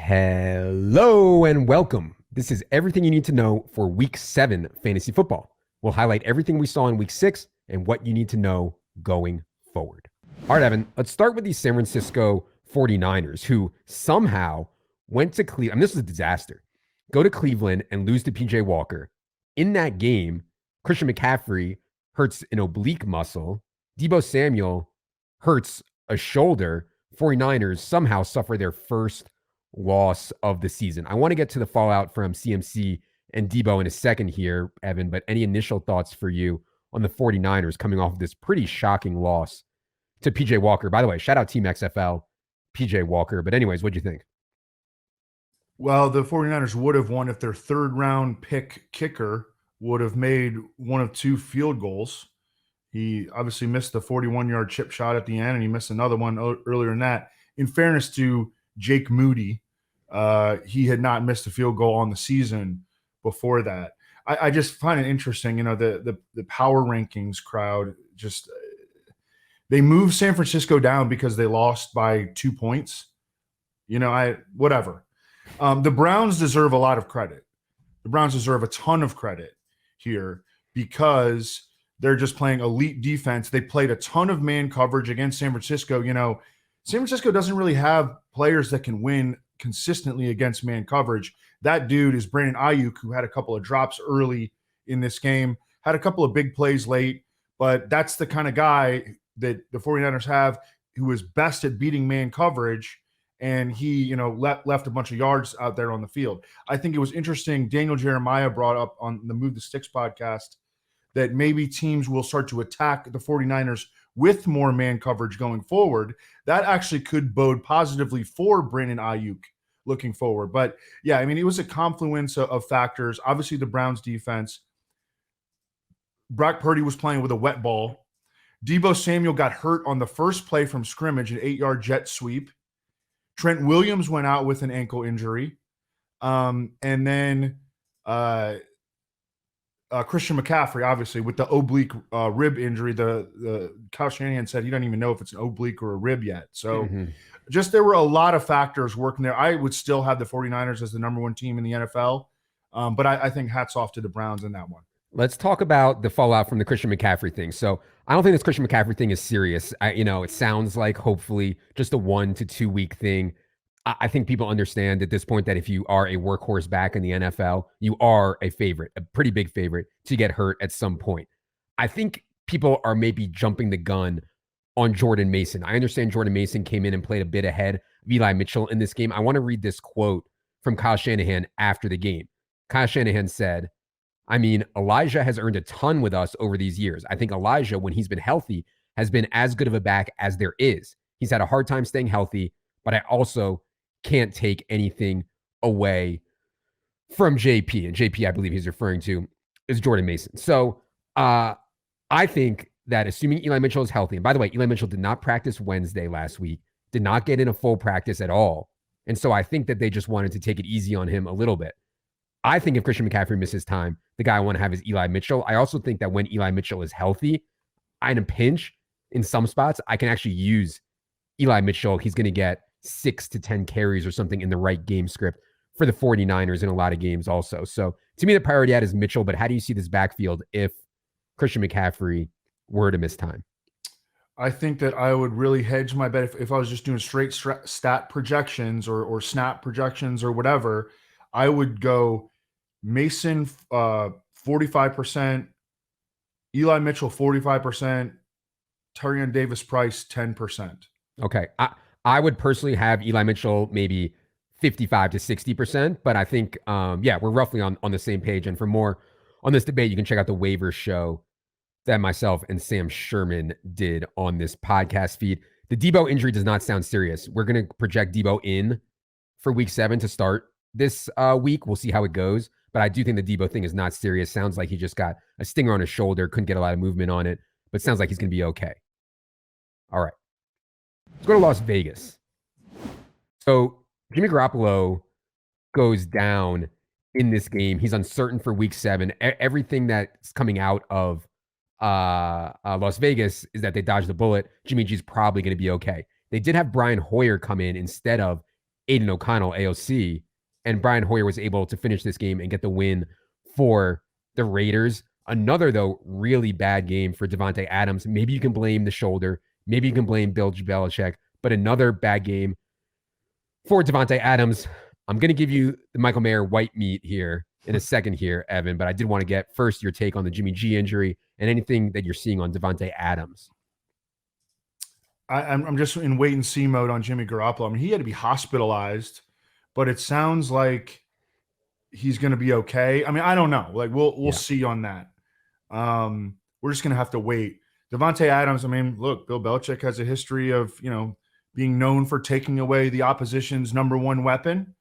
Hello and welcome. This is everything you need to know for Week 7 fantasy football. We'll highlight everything we saw in Week 6 and what you need to know going forward. All right, Evan, let's start with the San Francisco 49ers, who somehow went to Cleveland. I mean, this was a disaster. Go to Cleveland and lose to PJ Walker. In that game, Christian McCaffrey hurts an oblique muscle. Deebo Samuel hurts a shoulder. 49ers somehow suffer their first loss of the season. I want to get to the fallout from CMC and Deebo in a second here, Evan, but any initial thoughts for you on the 49ers coming off of this pretty shocking loss to PJ Walker? By the way, shout out Team XFL, PJ Walker. But anyways, what'd you think? Well, the 49ers would have won if their third-round pick kicker would have made one of two field goals. He obviously missed the 41-yard chip shot at the end, and he missed another one earlier than that. In fairness to Jake Moody, he had not missed a field goal on the season before that. I just find it interesting, the power rankings crowd just they moved San Francisco down because they lost by 2 points. Whatever. The Browns deserve a lot of credit. The Browns deserve a ton of credit here because they're just playing elite defense. They played a ton of man coverage against San Francisco. San Francisco doesn't really have players that can win consistently against man coverage. That dude is Brandon Ayuk, who had a couple of drops early in this game, had a couple of big plays late, but that's the kind of guy that the 49ers have who is best at beating man coverage. And he, left a bunch of yards out there on the field. I think it was interesting. Daniel Jeremiah brought up on the Move the Sticks podcast that maybe teams will start to attack the 49ers with more man coverage going forward. That actually could bode positively for Brandon Ayuk looking forward. But yeah, it was a confluence of factors. Obviously the Browns defense. Brock Purdy was playing with a wet ball. Deebo Samuel got hurt on the first play from scrimmage, an 8-yard jet sweep. Trent Williams went out with an ankle injury. And then Christian McCaffrey, obviously, with the oblique rib injury. The Kyle Shanahan said he doesn't even know if it's an oblique or a rib yet. So just there were a lot of factors working there. I would still have the 49ers as the number one team in the NFL. But I think hats off to the Browns in that one. Let's talk about the fallout from the Christian McCaffrey thing. So I don't think this Christian McCaffrey thing is serious. It sounds like hopefully just a 1 to 2 week thing. I think people understand at this point that if you are a workhorse back in the NFL, you are a favorite, a pretty big favorite to get hurt at some point. I think people are maybe jumping the gun on Jordan Mason. I understand Jordan Mason came in and played a bit ahead of Eli Mitchell in this game. I want to read this quote from Kyle Shanahan after the game. Kyle Shanahan said, Elijah has earned a ton with us over these years. I think Elijah, when he's been healthy, has been as good of a back as there is. He's had a hard time staying healthy, but I also can't take anything away from JP. And JP, I believe he's referring to, is Jordan Mason. So I think that assuming Eli Mitchell is healthy, and by the way, Eli Mitchell did not practice Wednesday last week, did not get in a full practice at all. And so I think that they just wanted to take it easy on him a little bit. I think if Christian McCaffrey misses time, the guy I want to have is Eli Mitchell. I also think that when Eli Mitchell is healthy, in a pinch, in some spots, I can actually use Eli Mitchell. He's going to get 6 to 10 carries or something in the right game script for the 49ers in a lot of games also. So to me, the priority ad is Mitchell, but how do you see this backfield if Christian McCaffrey were to miss time? I think that I would really hedge my bet if I was just doing straight stat projections or snap projections or whatever. I would go Mason 45%, Eli Mitchell 45%, Tyrion Davis-Price 10%. Okay. I would personally have Eli Mitchell maybe 55 to 60%, but I think, we're roughly on the same page. And for more on this debate, you can check out the waiver show that myself and Sam Sherman did on this podcast feed. The Deebo injury does not sound serious. We're going to project Deebo in for week 7 to start this week. We'll see how it goes. But I do think the Deebo thing is not serious. Sounds like he just got a stinger on his shoulder, couldn't get a lot of movement on it, but sounds like he's going to be okay. All right. Let's go to Las Vegas. So Jimmy Garoppolo goes down in this game. He's uncertain for week 7. Everything that's coming out of Las Vegas is that they dodged the bullet. Jimmy G's probably going to be okay. They did have Brian Hoyer come in instead of Aiden O'Connell, AOC, and Brian Hoyer was able to finish this game and get the win for the Raiders. Another, though, really bad game for Davante Adams. Maybe you can blame the shoulder. Maybe you can blame Bill Belichick. But another bad game for Davante Adams. I'm going to give you the Michael Mayer white meat here in a second here, Evan. But I did want to get first your take on the Jimmy G injury and anything that you're seeing on Davante Adams. I'm just in wait and see mode on Jimmy Garoppolo. I mean, he had to be hospitalized, but it sounds like he's going to be okay. I mean, I don't know. Like we'll see on that. We're just going to have to wait. Davante Adams, I mean, look, Bill Belichick has a history of, being known for taking away the opposition's number one weapon.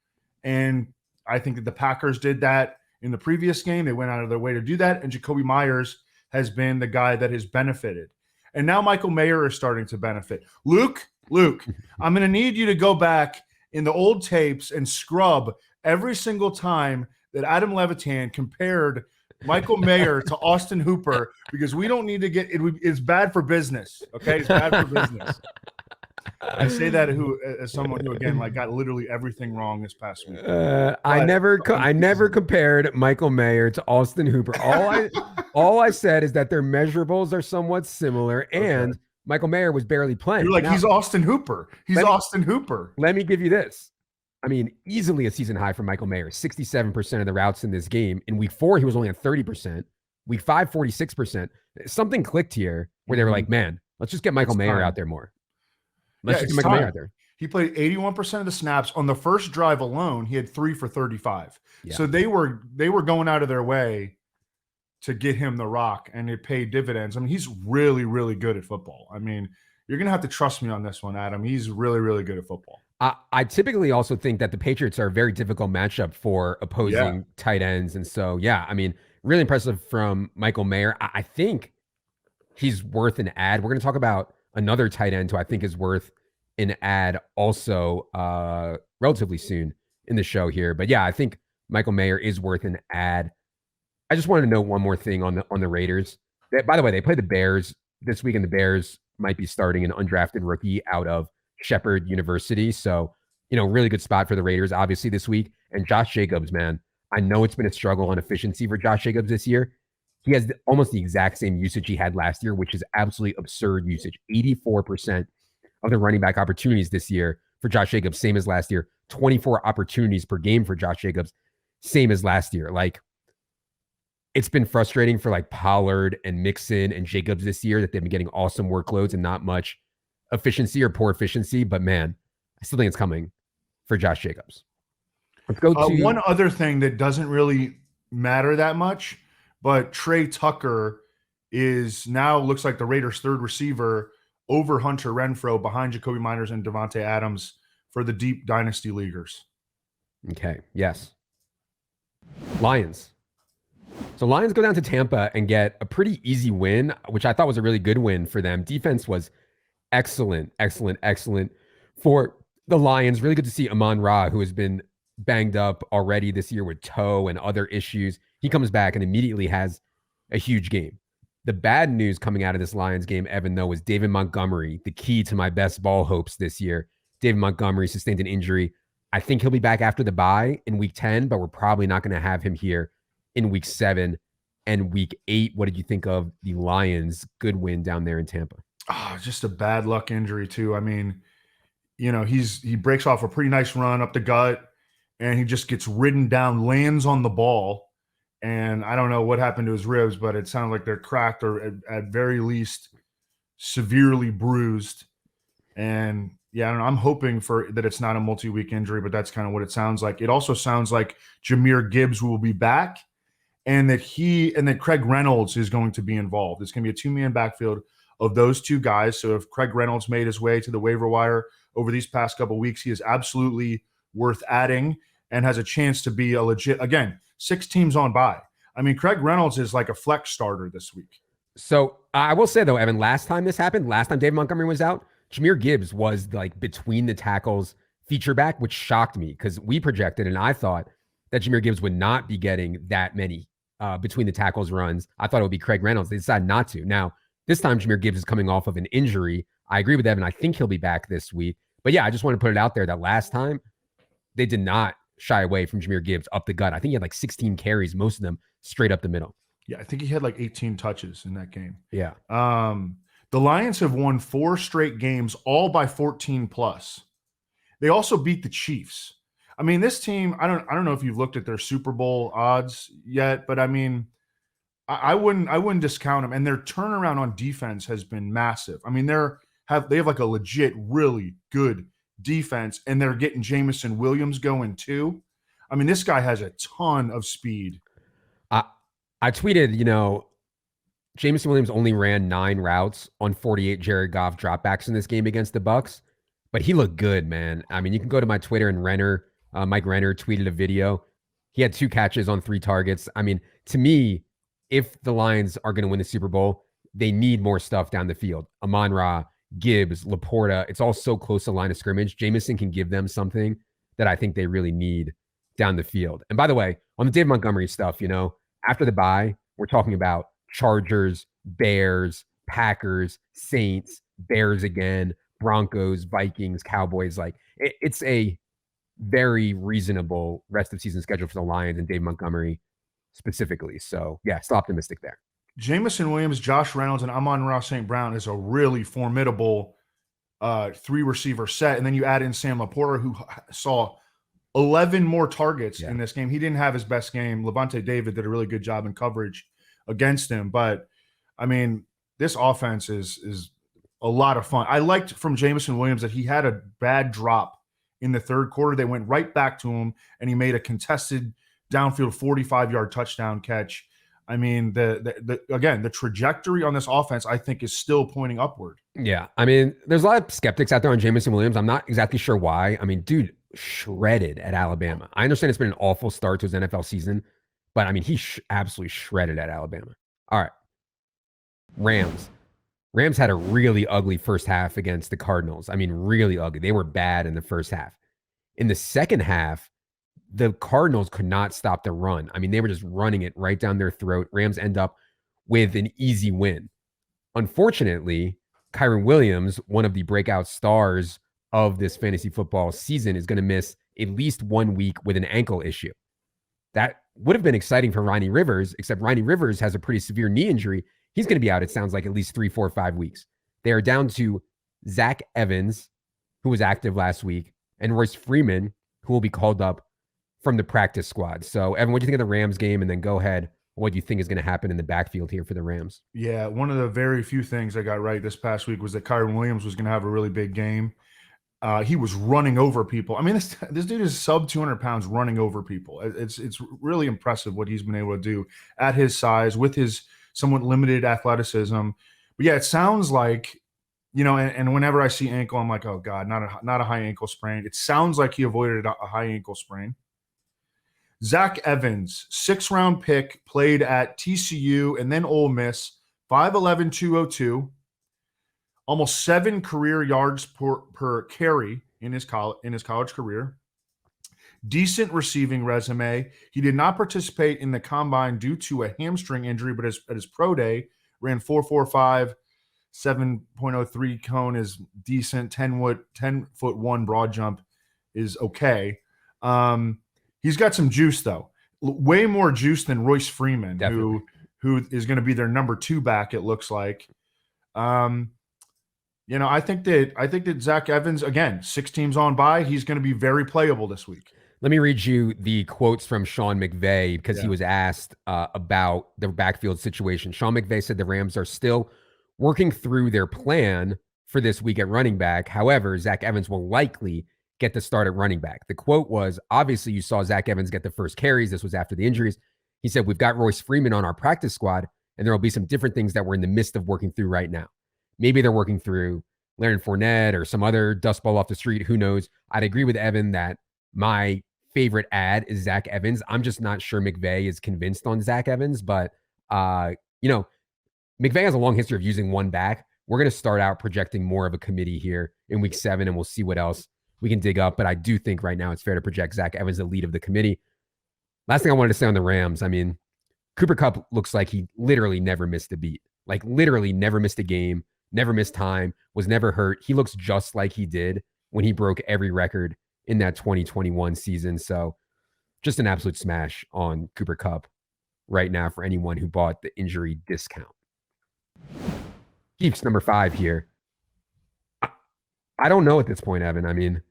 And I think that the Packers did that in the previous game. They went out of their way to do that. And Jacoby Myers has been the guy that has benefited. And now Michael Mayer is starting to benefit. Luke, I'm going to need you to go back in the old tapes and scrub every single time that Adam Levitan compared Michael Mayer to Austin Hooper, because we don't need to get it. It's bad for business. Okay. It's bad for business. I say that as someone who, again, got literally everything wrong this past week. I never compared Michael Mayer to Austin Hooper. All I said is that their measurables are somewhat similar, and Michael Mayer was barely playing. You're like, he's Austin Hooper. Austin Hooper. Let me give you this. I mean, easily a season high for Michael Mayer. 67% of the routes in this game. In week 4, he was only at 30%. Week 5, 46%. Something clicked here where they were like, man, let's just get Michael Mayer out there more. Let's just get Michael Mayer out there. He played 81% of the snaps. On the first drive alone, he had 3 for 35. Yeah. So they were going out of their way to get him the rock, and it paid dividends. I mean, he's really, really good at football. I mean, you're going to have to trust me on this one, Adam. He's really, really good at football. I typically also think that the Patriots are a very difficult matchup for opposing tight ends. And so, I mean, really impressive from Michael Mayer. I think he's worth an ad. We're going to talk about another tight end who I think is worth an ad also relatively soon in the show here. But I think Michael Mayer is worth an ad. I just wanted to note one more thing on the Raiders. By the way, they play the Bears this week, and the Bears might be starting an undrafted rookie out of Shepherd University. So, really good spot for the Raiders, obviously, this week. And Josh Jacobs, man, I know it's been a struggle on efficiency for Josh Jacobs this year. He has almost the exact same usage he had last year, which is absolutely absurd usage. 84% of the running back opportunities this year for Josh Jacobs, same as last year. 24 opportunities per game for Josh Jacobs, same as last year. It's been frustrating for Pollard and Mixon and Jacobs this year that they've been getting awesome workloads and not much efficiency or poor efficiency. But man, I still think it's coming for Josh Jacobs. Let's go to one other thing that doesn't really matter that much, but Trey Tucker is now looks like the Raiders' third receiver over Hunter Renfrow, behind Jacoby Myers and Davante Adams for the deep dynasty leaguers. Okay. Yes. Lions. So Lions go down to Tampa and get a pretty easy win, which I thought was a really good win for them. Defense was excellent for the Lions. Really good to see Amon-Ra, who has been banged up already this year with toe and other issues. He comes back and immediately has a huge game. The bad news coming out of this Lions game, Evan, though, was David Montgomery, the key to my best ball hopes this year. David Montgomery sustained an injury. I think he'll be back after the bye in week 10, but we're probably not going to have him here in week 7 and week 8. What did you think of the Lions' good win down there in Tampa? Just a bad luck injury too. I mean, he breaks off a pretty nice run up the gut, and he just gets ridden down, lands on the ball. And I don't know what happened to his ribs, but it sounded like they're cracked or at very least severely bruised. And I don't know. I'm hoping that it's not a multi-week injury, but that's kind of what it sounds like. It also sounds like Jahmyr Gibbs will be back, and that Craig Reynolds is going to be involved. It's going to be a 2-man backfield of those two guys. So if Craig Reynolds made his way to the waiver wire over these past couple of weeks, he is absolutely worth adding and has a chance to be a legit, again, 6 teams on bye. I mean, Craig Reynolds is like a flex starter this week. So I will say, though, Evan, last time David Montgomery was out, Jahmyr Gibbs was between the tackles feature back, which shocked me because we projected and I thought that Jahmyr Gibbs would not be getting that many between the tackles runs. I thought it would be Craig Reynolds. They decided not to. Now, this time Jahmyr Gibbs is coming off of an injury. I agree with Evan. I think he'll be back this week. But I just want to put it out there that last time they did not shy away from Jahmyr Gibbs up the gut. I think he had like 16 carries, most of them straight up the middle. Yeah, I think he had like 18 touches in that game. Yeah. The Lions have won 4 straight games, all by 14 plus. They also beat the Chiefs. I mean, this team, I don't know if you've looked at their Super Bowl odds yet, but I mean, I wouldn't discount them. And their turnaround on defense has been massive. I mean, they have like a legit, really good defense, and they're getting Jameson Williams going too. I mean, this guy has a ton of speed. I tweeted, Jameson Williams only ran 9 routes on 48 Jared Goff dropbacks in this game against the Bucs, but he looked good, man. I mean, you can go to my Twitter and Mike Renner tweeted a video. He had 2 catches on 3 targets. I mean, to me, if the Lions are going to win the Super Bowl, they need more stuff down the field. Amon-Ra, Gibbs, Laporta, it's all so close to the line of scrimmage. Jameson can give them something that I think they really need down the field. And by the way, on the Dave Montgomery stuff, after the bye, we're talking about Chargers, Bears, Packers, Saints, Bears again, Broncos, Vikings, Cowboys. Like it's a very reasonable rest of season schedule for the Lions and Dave Montgomery specifically. So yeah, still optimistic there. Jameson Williams, Josh Reynolds, and Amon-Ra St. Brown is a really formidable 3-receiver set. And then you add in Sam Laporta, who saw 11 more targets in this game. He didn't have his best game. Levante David did a really good job in coverage against him. But, I mean, this offense is a lot of fun. I liked from Jameson Williams that he had a bad drop in the third quarter. They went right back to him, and he made a contested downfield 45-yard touchdown catch. I mean, the trajectory on this offense, I think, is still pointing upward. Yeah. I mean, there's a lot of skeptics out there on Jameson Williams. I'm not exactly sure why. I mean, dude, shredded at Alabama. I understand it's been an awful start to his NFL season, but I mean, he absolutely shredded at Alabama. All right. Rams had a really ugly first half against the Cardinals. I mean, really ugly. They were bad in the first half. In the second half, the Cardinals could not stop the run. I mean, they were just running it right down their throat. Rams end up with an easy win. Unfortunately, Kyren Williams, one of the breakout stars of this fantasy football season, is going to miss at least 1 week with an ankle issue. That would have been exciting for Ronnie Rivers, except Ronnie Rivers has a pretty severe knee injury. He's going to be out, it sounds like, at least 3, 4, 5 weeks. They are down to Zach Evans, who was active last week, and Royce Freeman, who will be called up from the practice squad. So, Evan, what do you think of the Rams game? And then go ahead. What do you think is going to happen in the backfield here for the Rams? Yeah, one of the very few things I got right this past week was that Kyren Williams was going to have a really big game. He was running over people. I mean, this dude is sub 200 pounds running over people. It's really impressive what he's been able to do at his size with his somewhat limited athleticism. But yeah, it sounds like, and whenever I see ankle, I'm like, oh God, not a high ankle sprain. It sounds like he avoided a high ankle sprain. Zach Evans, 6th-round pick, played at TCU and then Ole Miss, 5'11", 202, almost 7 career yards per carry in his college career. Decent receiving resume. He did not participate in the combine due to a hamstring injury, but at his pro day, ran 4.45, 7.03 cone is decent. 10-foot 1 broad jump is okay. He's got some juice, though. Way more juice than Royce Freeman, Definitely. who is going to be their number 2 back, it looks like. I think that Zach Evans, again, 6 teams on by, he's going to be very playable this week. Let me read you the quotes from Sean McVay because he was asked about the backfield situation. Sean McVay said the Rams are still working through their plan for this week at running back. However, Zach Evans will likely get the start at running back. The quote was, obviously you saw Zach Evans get the first carries. This was after the injuries. He said, we've got Royce Freeman on our practice squad, and there will be some different things that we're in the midst of working through right now. Maybe they're working through Leonard Fournette or some other dust ball off the street. Who knows? I'd agree with Evan that my favorite ad is Zach Evans. I'm just not sure McVay is convinced on Zach Evans, but, McVay has a long history of using one back. We're going to start out projecting more of a committee here in week 7, and we'll see what else we can dig up. But I do think right now it's fair to project Zach Evans the lead of the committee. Last thing I wanted to say on the Rams, I mean, Cooper Kupp looks like he literally never missed a beat. Like literally never missed a game, never missed time, was never hurt. He looks just like he did when he broke every record in that 2021 season. So just an absolute smash on Cooper Kupp right now for anyone who bought the injury discount. Chiefs number 5 here. I don't know at this point, Evan. I mean,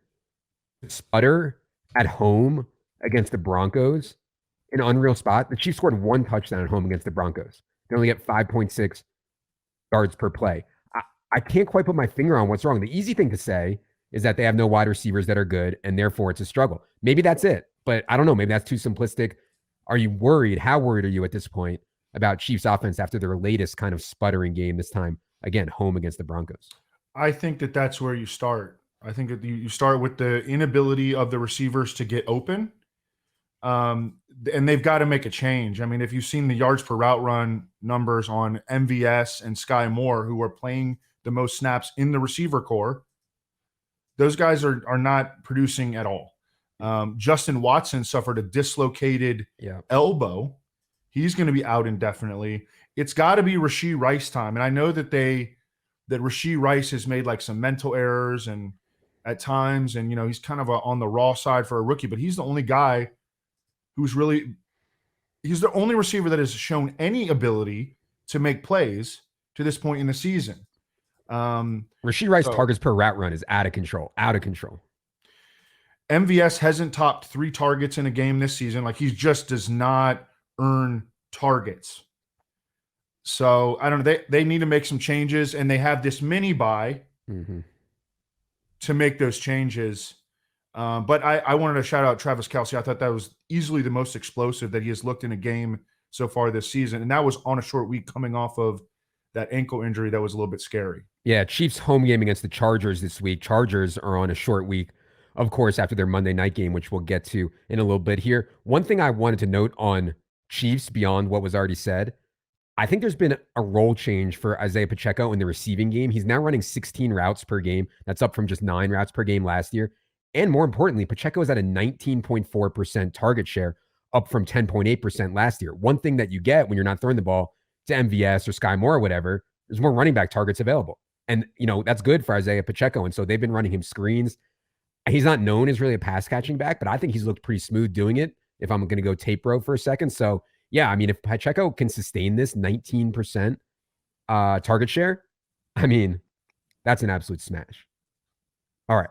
sputter at home against the Broncos, an unreal spot. The Chiefs scored 1 touchdown at home against the Broncos. They only get 5.6 yards per play. I can't quite put my finger on what's wrong. The easy thing to say is that they have no wide receivers that are good, and therefore it's a struggle. Maybe that's it, but I don't know. Maybe that's too simplistic. Are you worried? How worried are you at this point about Chiefs offense after their latest kind of sputtering game, this time, again, home against the Broncos? I think that that's where you start. I think that you start with the inability of the receivers to get open. And they've got to make a change. I mean, if you've seen the yards per route run numbers on MVS and Sky Moore, who are playing the most snaps in the receiver core, those guys are not producing at all. Justin Watson suffered a dislocated elbow. He's going to be out indefinitely. It's got to be Rashee Rice time. And I know that Rashee Rice has made like some mental errors and at times, and he's kind of on the raw side for a rookie, but he's the only guy he's the only receiver that has shown any ability to make plays to this point in the season. Rashee Rice targets per route run is out of control. MVS hasn't topped 3 targets in a game this season. Like, he just does not earn targets. So I don't know. They need to make some changes, and they have this mini bye to make those changes. But I wanted to shout out Travis Kelce. I thought that was easily the most explosive that he has looked in a game so far this season. And that was on a short week coming off of that ankle injury that was a little bit scary. Yeah, Chiefs home game against the Chargers this week. Chargers are on a short week, of course, after their Monday night game, which we'll get to in a little bit here. One thing I wanted to note on Chiefs beyond what was already said, I think there's been a role change for Isaiah Pacheco in the receiving game. He's now running 16 routes per game. That's up from just 9 routes per game last year. And more importantly, Pacheco is at a 19.4% target share, up from 10.8% last year. One thing that you get when you're not throwing the ball to MVS or Sky Moore or whatever, there's more running back targets available. And, that's good for Isaiah Pacheco. And so they've been running him screens. He's not known as really a pass catching back, but I think he's looked pretty smooth doing it, if I'm going to go tape bro for a second. So, yeah, I mean, if Pacheco can sustain this 19% target share, I mean, that's an absolute smash. All right.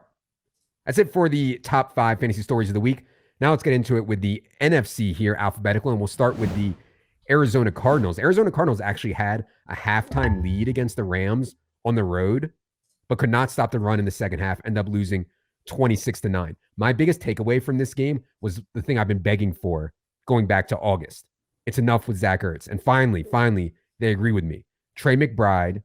That's it for the top 5 fantasy stories of the week. Now let's get into it with the NFC here, alphabetical, and we'll start with the Arizona Cardinals. Arizona Cardinals actually had a halftime lead against the Rams on the road, but could not stop the run in the second half, end up losing 26-9. My biggest takeaway from this game was the thing I've been begging for going back to August. It's enough with Zach Ertz. And finally, they agree with me. Trey McBride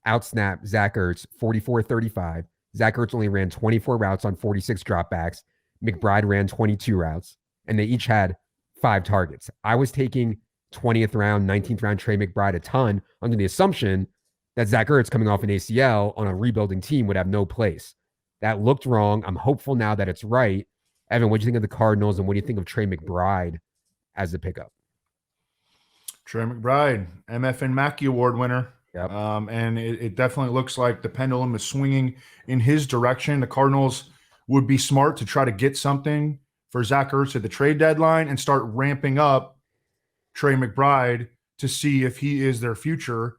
outsnapped Zach Ertz 44-35. Zach Ertz only ran 24 routes on 46 dropbacks. McBride ran 22 routes, and they each had 5 targets. I was taking 20th round, 19th round Trey McBride a ton under the assumption that Zach Ertz coming off an ACL on a rebuilding team would have no place. That looked wrong. I'm hopeful now that it's right. Evan, what do you think of the Cardinals, and what do you think of Trey McBride as the pickup? Trey McBride, MFN Mackey Award winner. Yep. And it definitely looks like the pendulum is swinging in his direction. The Cardinals would be smart to try to get something for Zach Ertz at the trade deadline and start ramping up Trey McBride to see if he is their future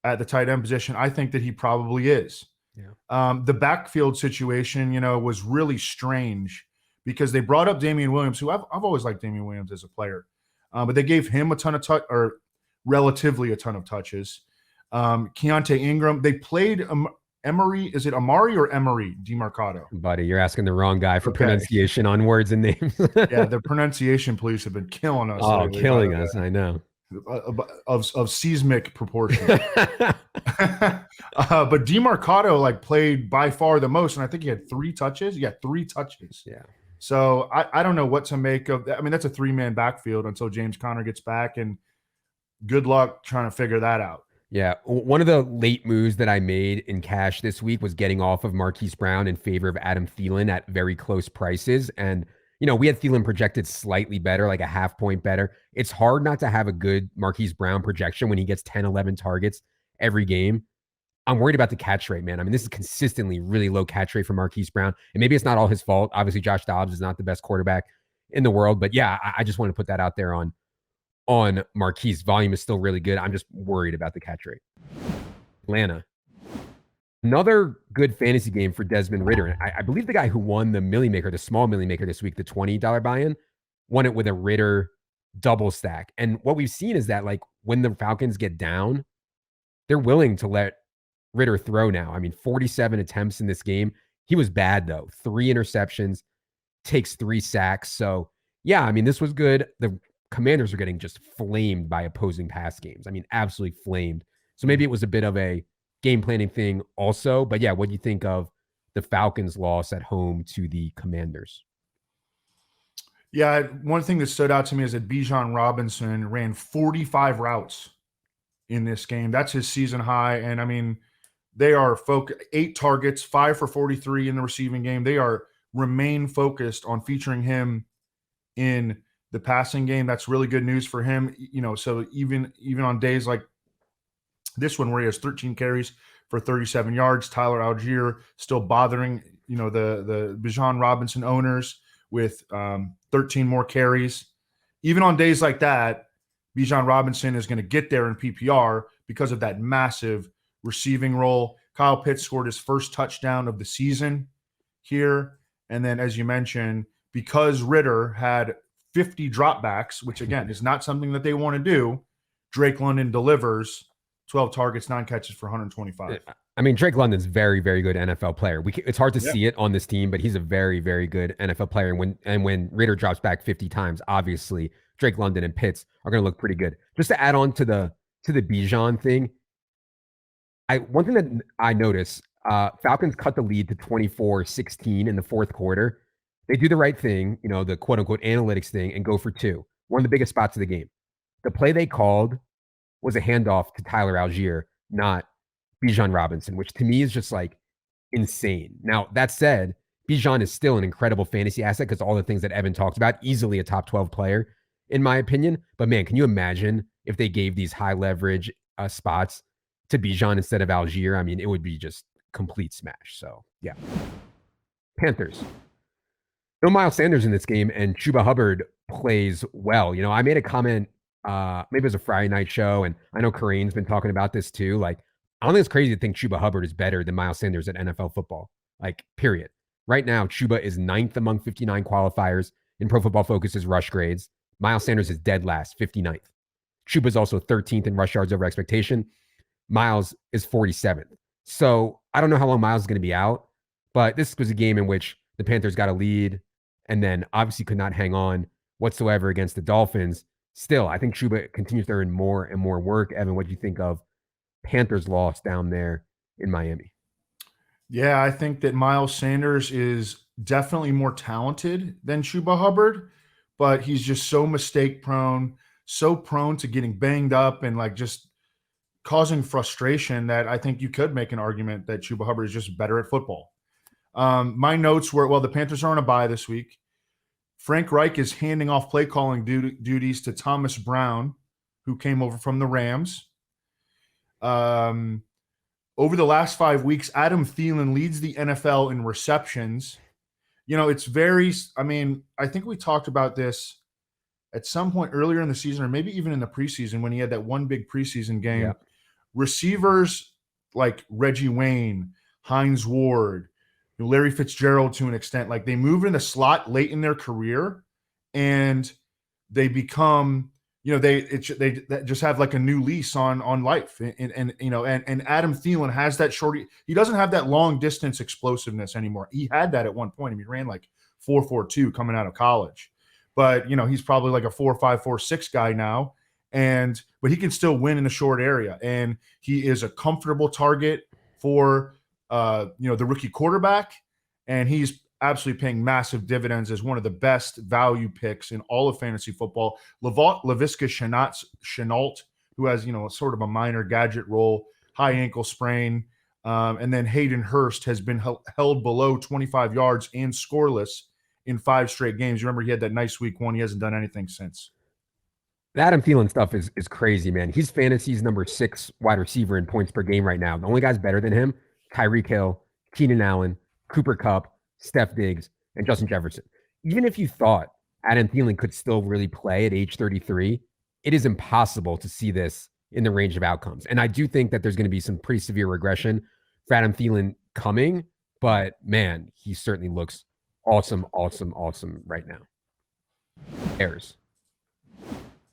at the tight end position. I think that he probably is. Yeah. The backfield situation, was really strange because they brought up Damian Williams, who I've always liked Damian Williams as a player, but they gave him a ton of relatively a ton of touches. Keontae Ingram, they played Emery. Is it Amari or Emery DeMarcado? Buddy, you're asking the wrong guy for pronunciation on words and names. Yeah, the pronunciation police have been killing us. Oh, lately, killing us. I know. Of seismic proportion. But DeMarcado played by far the most, and I think he had 3 touches. Yeah, 3 touches. Yeah. So I don't know what to make of that. I mean, that's a 3-man backfield until James Conner gets back, and good luck trying to figure that out. Yeah, one of the late moves that I made in cash this week was getting off of Marquise Brown in favor of Adam Thielen at very close prices. And, we had Thielen projected slightly better, like a half point better. It's hard not to have a good Marquise Brown projection when he gets 10, 11 targets every game. I'm worried about the catch rate, man. I mean, this is consistently really low catch rate for Marquise Brown. And maybe it's not all his fault. Obviously, Josh Dobbs is not the best quarterback in the world. But yeah, I just want to put that out there on Marquise. Volume is still really good. I'm just worried about the catch rate. Atlanta. Another good fantasy game for Desmond Ridder. And I believe the guy who won the Millie Maker, the small Millie Maker this week, the $20 buy-in, won it with a Ridder double stack. And what we've seen is that, like, when the Falcons get down, they're willing to let Ridder throw now. I mean, 47 attempts in this game. He was bad, though. 3 interceptions, takes 3 sacks. So, yeah, I mean, this was good. The Commanders are getting just flamed by opposing pass games. I mean, absolutely flamed. So maybe it was a bit of a game planning thing also. But yeah, what do you think of the Falcons' loss at home to the Commanders? Yeah, one thing that stood out to me is that Bijan Robinson ran 45 routes in this game. That's his season high. And I mean, they are 8 targets, 5 for 43 in the receiving game. They are remain focused on featuring him in the passing game. That's really good news for him. You know, so even on days like this one where he has 13 carries for 37 yards, Tyler Algier still bothering, you know, the Bijan Robinson owners with 13 more carries. Even on days like that, Bijan Robinson is going to get there in PPR because of that massive receiving role. Kyle Pitts scored his first touchdown of the season here. And then, as you mentioned, because Ridder had 50 dropbacks, which, again, is not something that they want to do, Drake London delivers 12 targets, 9 catches for 125. I mean, Drake London's very, very good NFL player. It's hard to see it on this team, but he's a very, very good NFL player. And when Ridder drops back 50 times, obviously Drake London and Pitts are going to look pretty good. Just to add on to the Bijan thing, one thing that I noticed, Falcons cut the lead to 24-16 in the fourth quarter. They do the right thing, you know, the quote unquote analytics thing, and go for 2. One of the biggest spots of the game. The play they called was a handoff to Tyler Algier, not Bijan Robinson, which to me is just like insane. Now, that said, Bijan is still an incredible fantasy asset because all the things that Evan talked about, easily a top 12 player, in my opinion. But man, can you imagine if they gave these high leverage spots to Bijan instead of Algier? I mean, it would be just complete smash. So, yeah. Panthers. No Miles Sanders in this game, and Chuba Hubbard plays well. You know, I made a comment, maybe it was a Friday night show, and I know Kareem's been talking about this too. Like, I don't think it's crazy to think Chuba Hubbard is better than Miles Sanders at NFL football. Like, period. Right now, Chuba is 9th among 59 qualifiers in Pro Football Focus's rush grades. Miles Sanders is dead last, 59th. Chuba is also 13th in rush yards over expectation. Miles is 47th. So I don't know how long Miles is going to be out, but this was a game in which the Panthers got a lead and then obviously could not hang on whatsoever against the Dolphins. Still, I think Chuba continues to earn more and more work. Evan, what do you think of Panthers' loss down there in Miami? Yeah, I think that Miles Sanders is definitely more talented than Chuba Hubbard, but he's just so mistake prone, so prone to getting banged up and like just causing frustration that I think you could make an argument that Chuba Hubbard is just better at football. My notes were, well, the Panthers are on a bye this week. Frank Reich is handing off play calling duties to Thomas Brown, who came over from the Rams. Over the last 5 weeks, Adam Thielen leads the NFL in receptions. You know, it's very, I mean, I think we talked about this at some point earlier in the season, or maybe even in the preseason when he had that one big preseason game. Yeah. Receivers like Reggie Wayne, Hines Ward, Larry Fitzgerald to an extent, like they move in the slot late in their career and they become, you know, they just have like a new lease on life. And you know, and Adam Thielen has that short, he doesn't have that long distance explosiveness anymore. He had that at one point. I mean, he ran like 4.42 coming out of college, but you know, he's probably like a 4.5, 4.6 guy now. But he can still win in the short area. And he is a comfortable target for, you know, the rookie quarterback. And he's absolutely paying massive dividends as one of the best value picks in all of fantasy football. Laviska Shenault, who has, you know, sort of a minor gadget role, high ankle sprain. And then Hayden Hurst has been held below 25 yards and scoreless in 5 straight games. You remember he had that nice week 1. He hasn't done anything since. The Adam Thielen stuff is crazy, man. He's fantasy's number 6 wide receiver in points per game right now. The only guys better than him, Tyreek Hill, Keenan Allen, Cooper Kupp, Steph Diggs, and Justin Jefferson. Even if you thought Adam Thielen could still really play at age 33, it is impossible to see this in the range of outcomes. And I do think that there's going to be some pretty severe regression for Adam Thielen coming, but man, he certainly looks awesome, awesome, awesome right now. Bears.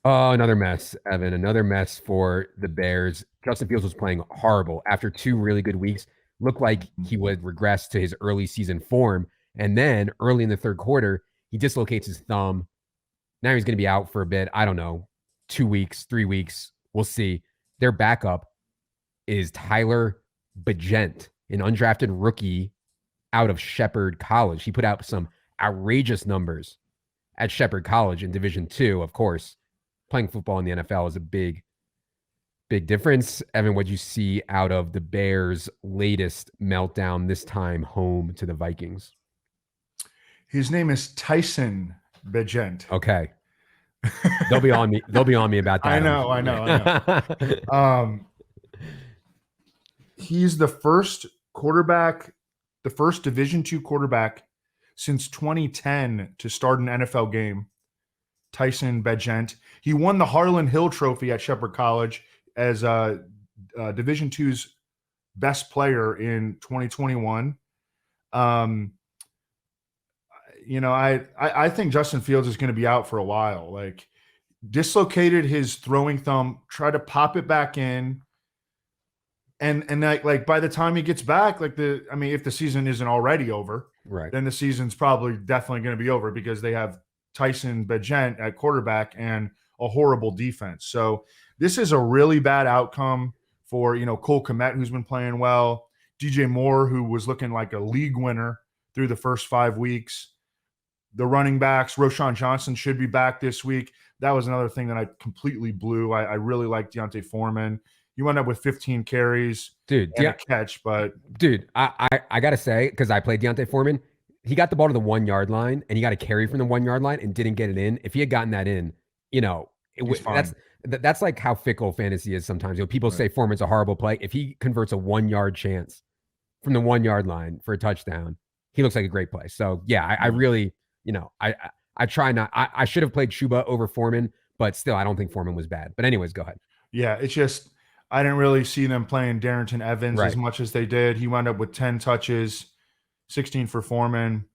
Oh, another mess, Evan. Another mess for the Bears. Justin Fields was playing horrible after 2 really good weeks. Looked like he would regress to his early season form. And then early in the third quarter, he dislocates his thumb. Now he's going to be out for a bit. I don't know, 2 weeks, 3 weeks. We'll see. Their backup is Tyler Bagent, an undrafted rookie out of Shepherd College. He put out some outrageous numbers at Shepherd College in Division II, of course. Playing football in the NFL is a big difference. Evan, what'd you see out of the Bears' latest meltdown, this time home to the Vikings? His name is Tyson Bagent. Okay. They'll be on me. They'll be on me about that. I know. He's the first quarterback, the first Division II quarterback since 2010 to start an NFL game. Tyson Bagent. He won the Harlan Hill Trophy at Shepherd College as Division II's best player in 2021. I think Justin Fields is going to be out for a while. Like, dislocated his throwing thumb, tried to pop it back in, and like by the time he gets back, if the season isn't already over, right, then the season's probably definitely going to be over because they have Tyson Bagent at quarterback and a horrible defense. So this is a really bad outcome for, Cole Kmet, who's been playing well, DJ Moore, who was looking like a league winner through the first 5 weeks. The running backs, Roschon Johnson should be back this week. That was another thing that I completely blew. I really like D'Onta Foreman. You wound up with 15 carries, dude, and a catch, but dude, I gotta say, because I played D'Onta Foreman, he got the ball to the 1 yard line and he got a carry from the 1 yard line and didn't get it in. If he had gotten that in, that's like how fickle fantasy is sometimes. People say Foreman's a horrible play. If he converts a 1 yard chance from the 1 yard line for a touchdown, he looks like a great play. So yeah, I really, I try not. I should have played Chuba over Foreman, but still, I don't think Foreman was bad. But anyways, go ahead. Yeah, it's just I didn't really see them playing Darrington Evans as much as they did. He wound up with 10 touches, 16 for Foreman.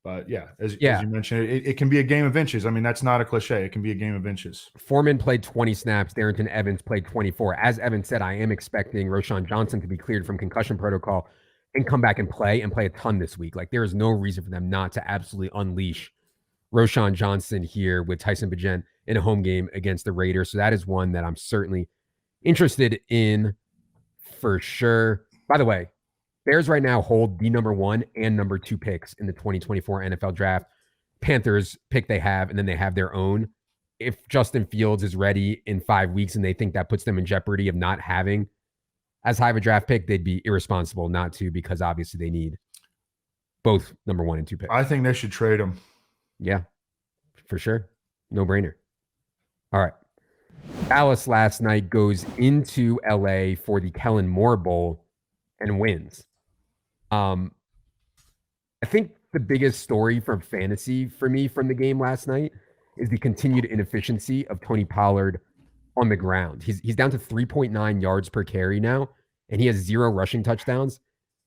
But as you mentioned, it can be a game of inches. I mean, that's not a cliche. It can be a game of inches. Foreman played 20 snaps. Darrington Evans played 24. As Evan said, I am expecting Roschon Johnson to be cleared from concussion protocol and come back and play a ton this week. Like, there is no reason for them not to absolutely unleash Roschon Johnson here with Tyson Bagent in a home game against the Raiders. So that is one that I'm certainly interested in for sure. By the way, Bears right now hold the number 1 and number 2 picks in the 2024 NFL draft. Panthers pick they have, and then they have their own. If Justin Fields is ready in 5 weeks and they think that puts them in jeopardy of not having as high of a draft pick, they'd be irresponsible not to, because obviously they need both number 1 and 2 picks. I think they should trade him. Yeah, for sure. No brainer. All right. Dallas last night goes into LA for the Kellen Moore Bowl and wins. I think the biggest story from fantasy for me from the game last night is the continued inefficiency of Tony Pollard on the ground. He's down to 3.9 yards per carry now, and he has 0 rushing touchdowns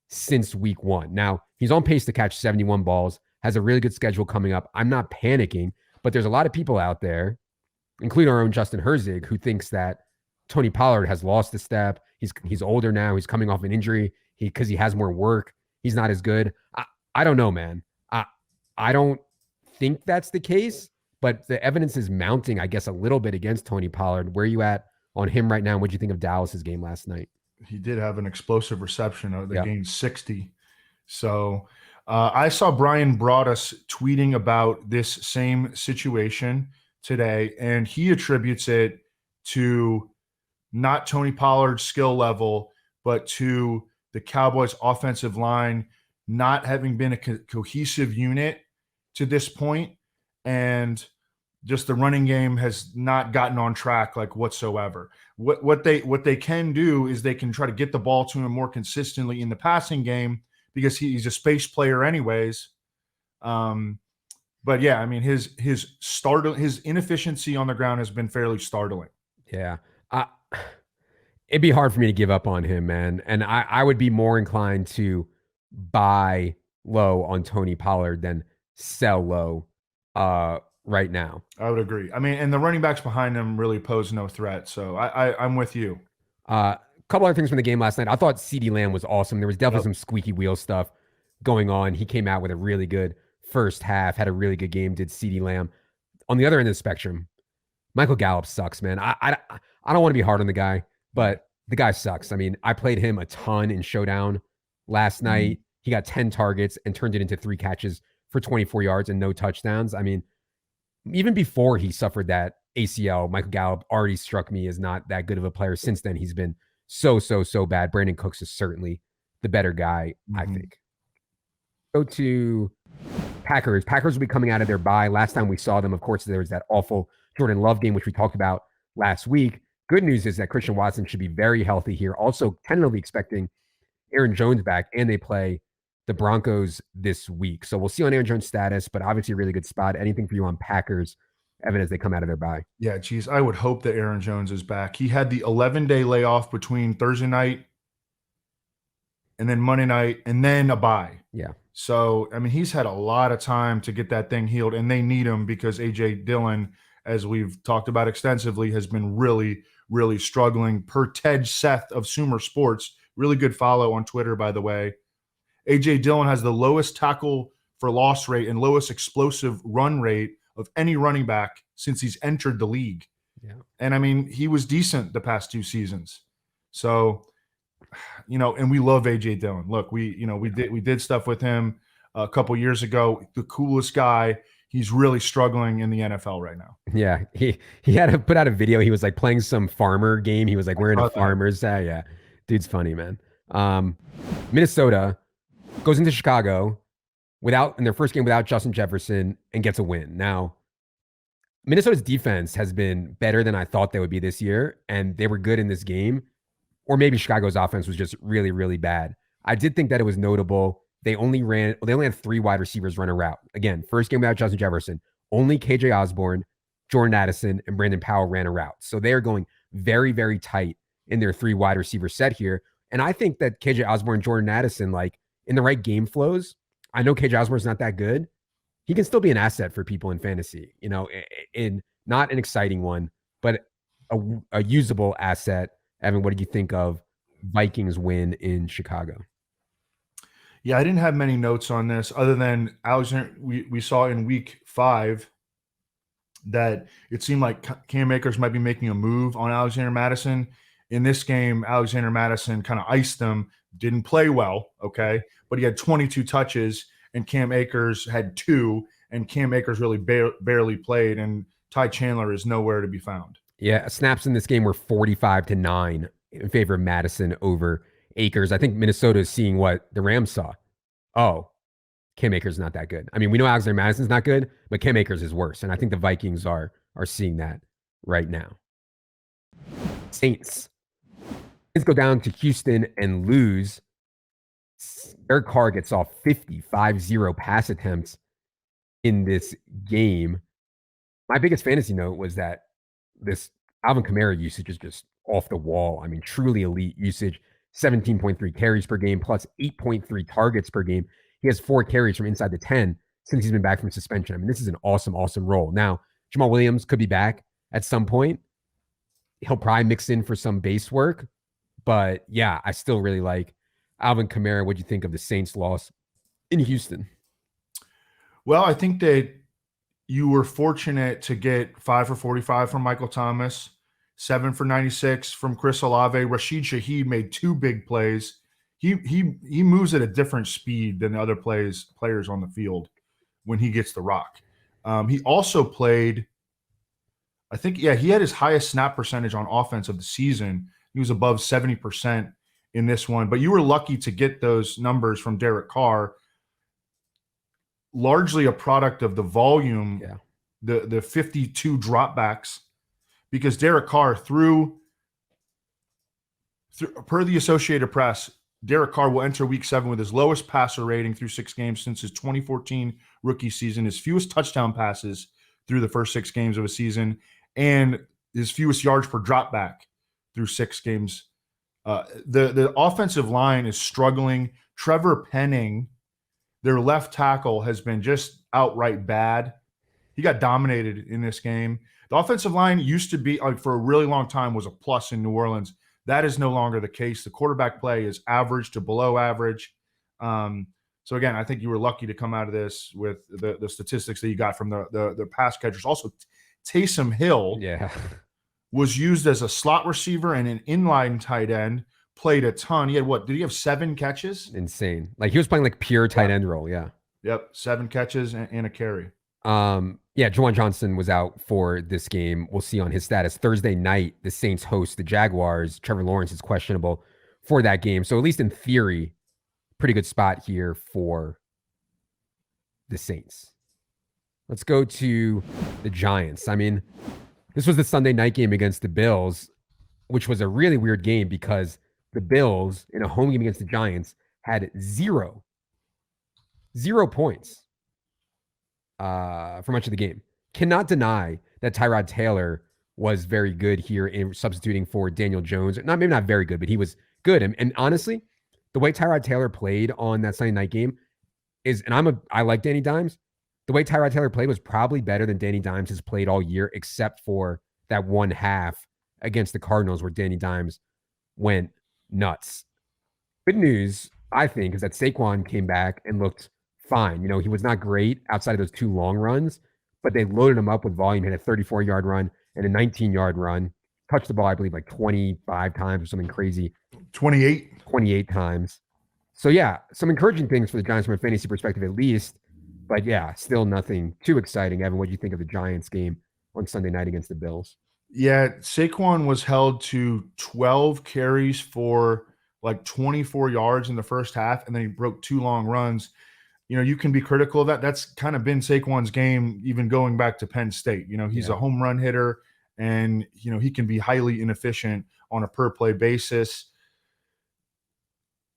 since week 1. Now, he's on pace to catch 71 balls, has a really good schedule coming up. I'm not panicking, but there's a lot of people out there, including our own Justin Herzig, who thinks that Tony Pollard has lost a step. He's older now. He's coming off an injury because he has more work. He's not as good. I don't know, man. I don't think that's the case, but the evidence is mounting, I guess, a little bit against Tony Pollard. Where are you at on him right now? What do you think of Dallas's game last night? He did have an explosive reception. They gained 60. So I saw Brian Broaddus tweeting about this same situation today, and he attributes it to not Tony Pollard's skill level, but to the Cowboys' offensive line not having been a cohesive unit to this point, and just the running game has not gotten on track like whatsoever. What they can do is they can try to get the ball to him more consistently in the passing game because he's a space player anyways. But yeah, I mean his inefficiency on the ground has been fairly startling. Yeah. It'd be hard for me to give up on him, man. And I would be more inclined to buy low on Tony Pollard than sell low right now. I would agree. I mean, and the running backs behind him really pose no threat. So I'm with you. A couple other things from the game last night. I thought CeeDee Lamb was awesome. There was definitely some squeaky wheel stuff going on. He came out with a really good first half, had a really good game, did CeeDee Lamb. On the other end of the spectrum, Michael Gallup sucks, man. I don't want to be hard on the guy, but the guy sucks. I mean, I played him a ton in Showdown last night. He got 10 targets and turned it into 3 catches for 24 yards and no touchdowns. I mean, even before he suffered that ACL, Michael Gallup already struck me as not that good of a player. Since then, he's been so bad. Brandon Cooks is certainly the better guy, I think. Go to Packers. Packers will be coming out of their bye. Last time we saw them, of course, there was that awful Jordan Love game, which we talked about last week. Good news is that Christian Watson should be very healthy here. Also, tentatively expecting Aaron Jones back, and they play the Broncos this week. So we'll see on Aaron Jones' status, but obviously a really good spot. Anything for you on Packers, Evan, as they come out of their bye? Yeah, geez, I would hope that Aaron Jones is back. He had the 11-day layoff between Thursday night and then Monday night and then a bye. Yeah. So, I mean, he's had a lot of time to get that thing healed, and they need him because A.J. Dillon, as we've talked about extensively, has been really, really struggling. Per Ted Seth of Sumer Sports, really good follow on Twitter, by the way. A.J. Dillon has the lowest tackle for loss rate and lowest explosive run rate of any running back since he's entered the league. Yeah. And I mean, he was decent the past 2 seasons. So, and we love A.J. Dillon. Look, we did stuff with him a couple years ago. The coolest guy. He's really struggling in the NFL right now. Yeah, he had to put out a video. He was like playing some farmer game. He was like wearing a farmer's hat. Yeah, dude's funny, man. Minnesota goes into Chicago in their first game without Justin Jefferson and gets a win. Now, Minnesota's defense has been better than I thought they would be this year, and they were good in this game. Or maybe Chicago's offense was just really, really bad. I did think that it was notable. They only had 3 wide receivers run a route. Again, first game without Justin Jefferson. Only KJ Osborne, Jordan Addison, and Brandon Powell ran a route. So they are going very, very tight in their 3 wide receiver set here. And I think that KJ Osborne, Jordan Addison, like in the right game flows, I know KJ Osborne's not that good. He can still be an asset for people in fantasy, in not an exciting one, but a usable asset. Evan, what did you think of Vikings win in Chicago? Yeah, I didn't have many notes on this other than Alexander. We saw in week 5 that it seemed like Cam Akers might be making a move on Alexander Mattison. In this game, Alexander Mattison kind of iced them, didn't play well, okay? But he had 22 touches, and Cam Akers had 2, and Cam Akers really barely played, and Ty Chandler is nowhere to be found. Yeah, snaps in this game were 45-9 in favor of Madison over Akers. I think Minnesota is seeing what the Rams saw. Oh, Cam Akers is not that good. I mean, we know Alexander Madison's not good, but Cam Akers is worse. And I think the Vikings are seeing that right now. Saints go down to Houston and lose. Derek Carr gets off 55-0 pass attempts in this game. My biggest fantasy note was that this Alvin Kamara usage is just off the wall. I mean, truly elite usage. 17.3 carries per game plus 8.3 targets per game. He has 4 carries from inside the 10 since he's been back from suspension. I mean, this is an awesome role. Now, Jamal Williams could be back at some point. He'll probably mix in for some base work. But yeah, I still really like Alvin Kamara. What'd you think of the Saints loss in Houston? Well, I think that you were fortunate to get 5 for 45 from Michael Thomas, 7 for 96 from Chris Olave. Rashid Shaheed made 2 big plays. He moves at a different speed than the other players on the field when he gets the rock. He also played, I think, he had his highest snap percentage on offense of the season. He was above 70% in this one. But you were lucky to get those numbers from Derek Carr, largely a product of the volume the 52 dropbacks, because Derek Carr threw per the Associated Press, Derek Carr will enter week 7 with his lowest passer rating through 6 games since his 2014 rookie season, his fewest touchdown passes through the first 6 games of a season, and his fewest yards per dropback through 6 games. The offensive line is struggling. Trevor Penning, their left tackle, has been just outright bad. He got dominated in this game. The offensive line used to be, for a really long time, was a plus in New Orleans. That is no longer the case. The quarterback play is average to below average. So again, I think you were lucky to come out of this with the statistics that you got from the pass catchers. Also, Taysom Hill was used as a slot receiver and an inline tight end, played a ton. He had did he have 7 catches? Insane. Like he was playing like pure tight end role. Yeah. Yep. 7 catches and a carry. Juwan Johnson was out for this game. We'll see on his status. Thursday night, the Saints host the Jaguars. Trevor Lawrence is questionable for that game. So at least in theory, pretty good spot here for the Saints. Let's go to the Giants. I mean, this was the Sunday night game against the Bills, which was a really weird game because the Bills in a home game against the Giants had 0 points for much of the game. Cannot deny that Tyrod Taylor was very good here in substituting for Daniel Jones. Maybe not very good, but he was good. And honestly, the way Tyrod Taylor played on that Sunday night game is, and I like Danny Dimes. The way Tyrod Taylor played was probably better than Danny Dimes has played all year, except for that one half against the Cardinals where Danny Dimes went nuts. Good news, I think, is that Saquon came back and looked fine. You know, he was not great outside of those 2 long runs, but they loaded him up with volume. He had a 34-yard run and a 19-yard run. Touched the ball, I believe, like 25 times or something crazy. 28 times. So, yeah, some encouraging things for the Giants from a fantasy perspective at least. But, yeah, still nothing too exciting. Evan, what do you think of the Giants game on Sunday night against the Bills? Yeah, Saquon was held to 12 carries for like 24 yards in the first half, and then he broke 2 long runs. You know, you can be critical of that. That's kind of been Saquon's game, even going back to Penn State. You know, he's a home run hitter, and, you know, he can be highly inefficient on a per-play basis.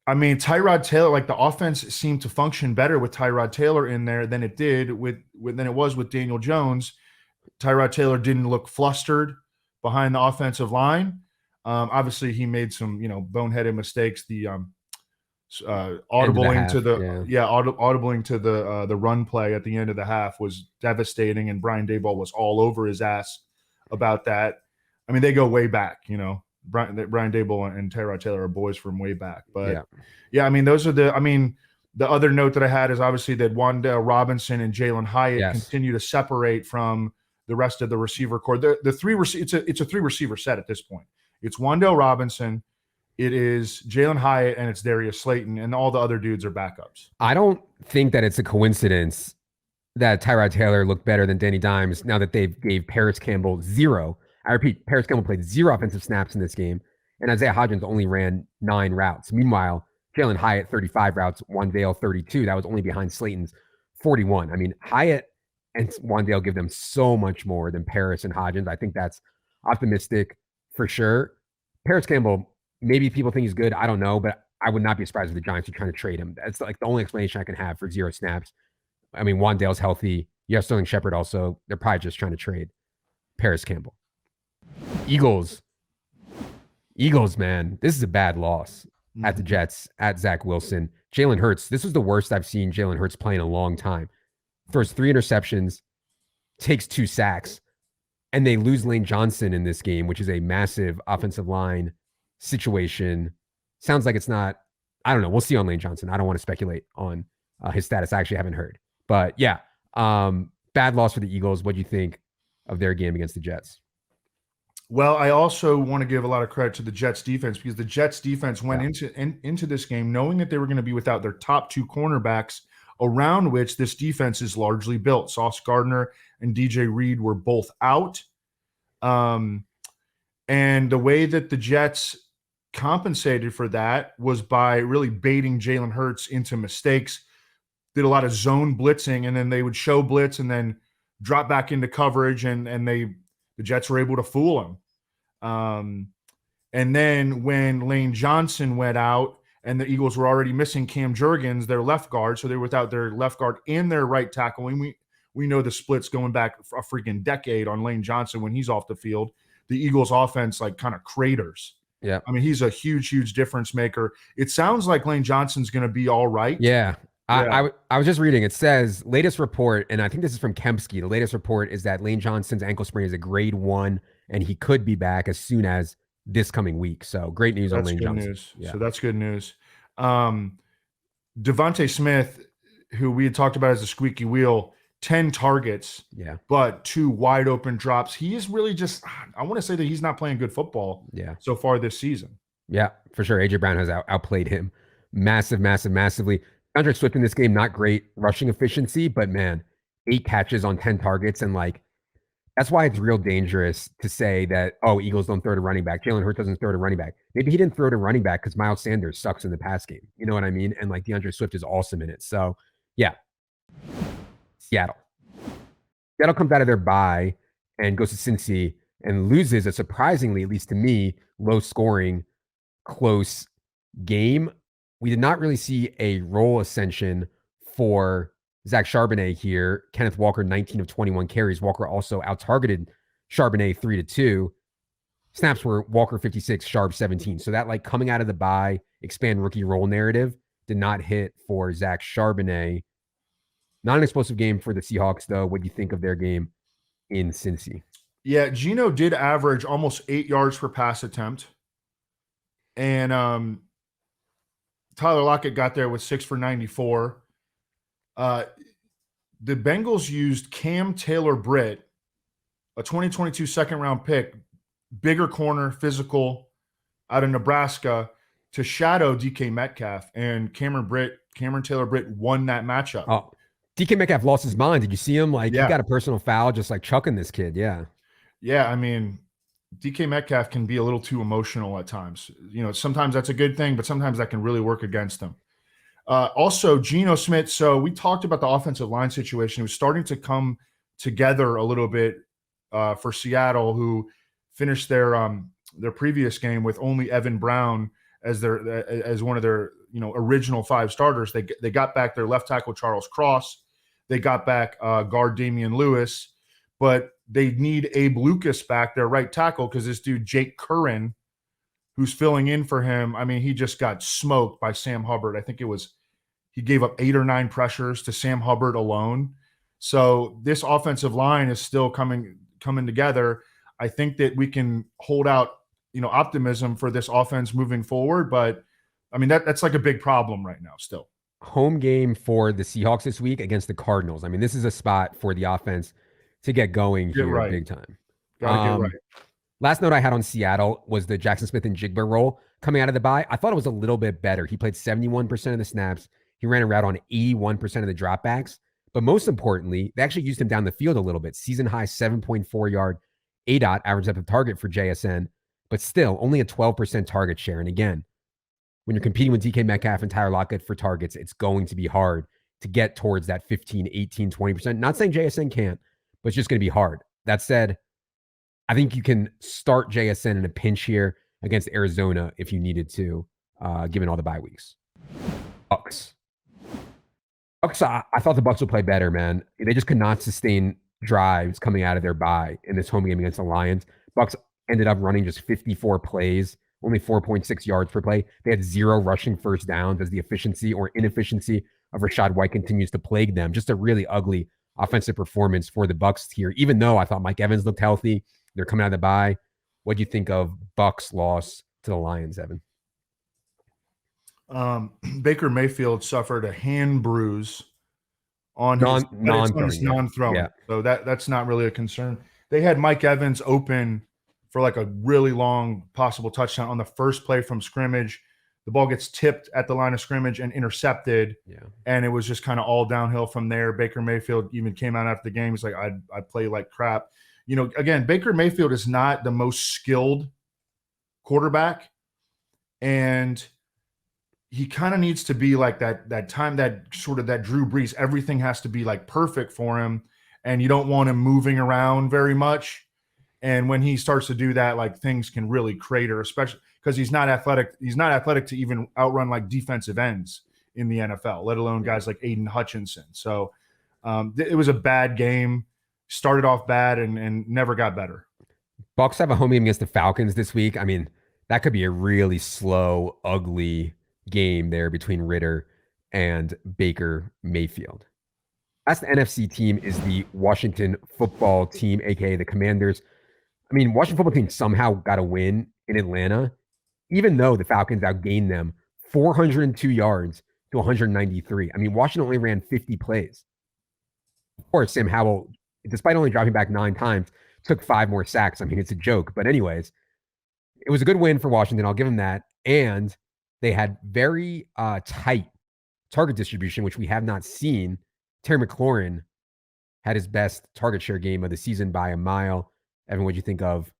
I mean, Tyrod Taylor, like the offense seemed to function better with Tyrod Taylor in there than it did than it was with Daniel Jones. Tyrod Taylor didn't look flustered behind the offensive line. Obviously, he made some, boneheaded mistakes. The audibling to the run play at the end of the half was devastating, and Brian Daboll was all over his ass about that. I mean, they go way back, Brian Daboll and Tyrod Taylor are boys from way back. But I mean, the other note that I had is obviously that Wan'Dale Robinson and Jalen Hyatt continue to separate from the rest of the receiver core. It's a 3-receiver set at this point. It's Wan'Dale Robinson, it is Jalen Hyatt, and it's Darius Slayton, and all the other dudes are backups. I don't think that it's a coincidence that Tyrod Taylor looked better than Danny Dimes now that they gave Paris Campbell 0. I repeat, Paris Campbell played 0 offensive snaps in this game, and Isaiah Hodgins only ran 9 routes. Meanwhile, Jalen Hyatt, 35 routes, Wan'Dale, 32. That was only behind Slayton's 41. I mean, Hyatt and Wan'Dale give them so much more than Paris and Hodgins. I think that's optimistic for sure. Paris Campbell, maybe people think he's good. I don't know, but I would not be surprised if the Giants are trying to trade him. That's like the only explanation I can have for 0 snaps. I mean, Wan'Dale's healthy. You have Sterling Shepard also. They're probably just trying to trade Paris Campbell. Eagles, man. This is a bad loss at the Jets, at Zach Wilson. Jalen Hurts, this was the worst I've seen Jalen Hurts play in a long time. Throws 3 interceptions, takes 2 sacks, and they lose Lane Johnson in this game, which is a massive offensive line situation. Sounds like it's not, I don't know. We'll see on Lane Johnson. I don't want to speculate on his status. I actually haven't heard. But yeah, bad loss for the Eagles. What do you think of their game against the Jets? Well, I also want to give a lot of credit to the Jets defense, because the Jets defense went into this game knowing that they were going to be without their top 2 cornerbacks, around which this defense is largely built. Sauce Gardner and DJ Reed were both out. And the way that the Jets compensated for that was by really baiting Jalen Hurts into mistakes. Did a lot of zone blitzing, and then they would show blitz and then dropped back into coverage, and the Jets were able to fool him. And then when Lane Johnson went out and the Eagles were already missing Cam Jurgens, their left guard, so they were without their left guard and their right tackle. And we know the splits going back a freaking decade on Lane Johnson when he's off the field. The Eagles offense like kind of craters. Yeah. I mean, he's a huge, huge difference maker. It sounds like Lane Johnson's going to be all right. Yeah. I was just reading. It says latest report, and I think this is from Kempsky. The latest report is that Lane Johnson's ankle sprain is a grade 1, and he could be back as soon as this coming week. So great news on Lane Johnson. News. Yeah. So that's good news. Devontae Smith, who we had talked about as a squeaky wheel, 10 targets, but 2 wide open drops. He is really just, I want to say that he's not playing good football so far this season. Yeah, for sure. AJ Brown has outplayed him massively. Andre Swift in this game, not great rushing efficiency, but man, 8 catches on 10 targets. And like, that's why it's real dangerous to say that, oh, Eagles don't throw to running back. Jalen Hurts doesn't throw to running back. Maybe he didn't throw to running back because Miles Sanders sucks in the pass game. You know what I mean? And like DeAndre Swift is awesome in it. So yeah. Seattle comes out of their bye and goes to Cincy and loses a surprisingly, at least to me, low scoring, close game. We did not really see a role ascension for Zach Charbonnet here. Kenneth Walker, 19 of 21 carries. Walker also out-targeted Charbonnet 3-2. Snaps were Walker 56, Sharp 17. So that like coming out of the bye, expand rookie role narrative did not hit for Zach Charbonnet. Not an explosive game for the Seahawks, though. What do you think of their game in Cincy? Yeah, Geno did average almost 8 yards per pass attempt. And Tyler Lockett got there with 6 for 94. The Bengals used Cam Taylor-Britt, a 2022 second-round pick, bigger corner, physical, out of Nebraska, to shadow DK Metcalf. And Cameron Taylor-Britt won that matchup. Oh, DK Metcalf lost his mind. Did you see him? Like, he got a personal foul just like chucking this kid. Yeah. Yeah, I mean, DK Metcalf can be a little too emotional at times. You know, sometimes that's a good thing, but sometimes that can really work against him. Also, Geno Smith. So we talked about the offensive line situation. It was starting to come together a little bit for Seattle, who finished their previous game with only Evan Brown as one of their original 5 starters. They got back their left tackle Charles Cross. They got back guard Damian Lewis, but they need Abe Lucas back, their right tackle, because this dude Jake Curran, who's filling in for him, I mean, he just got smoked by Sam Hubbard. I think he gave up 8 or 9 pressures to Sam Hubbard alone. So this offensive line is still coming together. I think that we can hold out, optimism for this offense moving forward. But I mean, that's like a big problem right now still. Home game for the Seahawks this week against the Cardinals. I mean, this is a spot for the offense to get going here big time. Gotta get right. Last note I had on Seattle was the Jackson Smith and Jigba role coming out of the bye. I thought it was a little bit better. He played 71% of the snaps. He ran a route on 81% of the dropbacks. But most importantly, they actually used him down the field a little bit. Season high 7.4 yard ADOT, average depth of target for JSN, but still only a 12% target share. And again, when you're competing with DK Metcalf and Tyler Lockett for targets, it's going to be hard to get towards that 15, 18, 20%. Not saying JSN can't, but it's just going to be hard. That said, I think you can start JSN in a pinch here against Arizona if you needed to, given all the bye weeks. Bucks, I thought the Bucks would play better, man. They just could not sustain drives coming out of their bye in this home game against the Lions. Bucks ended up running just 54 plays, only 4.6 yards per play. They had 0 rushing first downs as the efficiency or inefficiency of Rachaad White continues to plague them. Just a really ugly offensive performance for the Bucks here, even though I thought Mike Evans looked healthy. They're coming out of the bye. What do you think of Bucks' loss to the Lions, Evan? Baker Mayfield suffered a hand bruise on his non-throwing. Yeah. So that's not really a concern. They had Mike Evans open for like a really long possible touchdown on the first play from scrimmage. The ball gets tipped at the line of scrimmage and intercepted. Yeah. And it was just kind of all downhill from there. Baker Mayfield even came out after the game. He's like, I play like crap. Again, Baker Mayfield is not the most skilled quarterback. And he kind of needs to be like that time, that sort of that Drew Brees, everything has to be like perfect for him. and you don't want him moving around very much. And when he starts to do that, like things can really crater, especially because he's not athletic. He's not athletic to even outrun like defensive ends in the NFL, let alone guys like Aiden Hutchinson. So it was a bad game. Started off bad and never got better. Bucks have a home game against the Falcons this week. I mean, that could be a really slow, ugly game there between Ritter and Baker Mayfield. That's the NFC team is the Washington football team, aka the Commanders. I mean, Washington football team somehow got a win in Atlanta, even though the Falcons outgained them 402 yards to 193. I mean, Washington only ran 50 plays. Of course, Sam Howell, despite only dropping back 9 times, took 5 more sacks. I mean, it's a joke. But anyways, it was a good win for Washington. I'll give them that. And they had very tight target distribution, which we have not seen. Terry McLaurin had his best target share game of the season by a mile. Evan, what'd you think of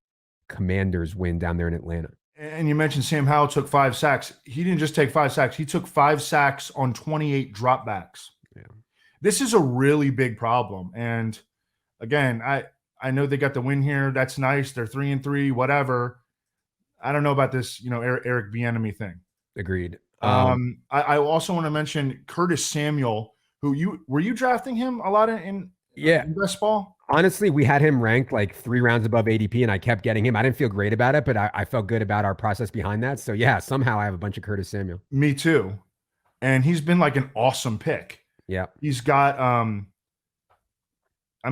Commanders' win down there in Atlanta? And you mentioned Sam Howell took 5 sacks. He didn't just take 5 sacks. He took 5 sacks on 28 dropbacks. Yeah. This is a really big problem. And again, I know they got the win here. That's nice. They're 3-3, whatever. I don't know about this, Eric Bieniemy thing. Agreed. I also want to mention Curtis Samuel, who were you drafting him a lot in best ball? Honestly, we had him ranked like 3 rounds above ADP, and I kept getting him. I didn't feel great about it, but I felt good about our process behind that. So yeah, somehow I have a bunch of Curtis Samuel. Me too. And he's been like an awesome pick. Yeah. He's got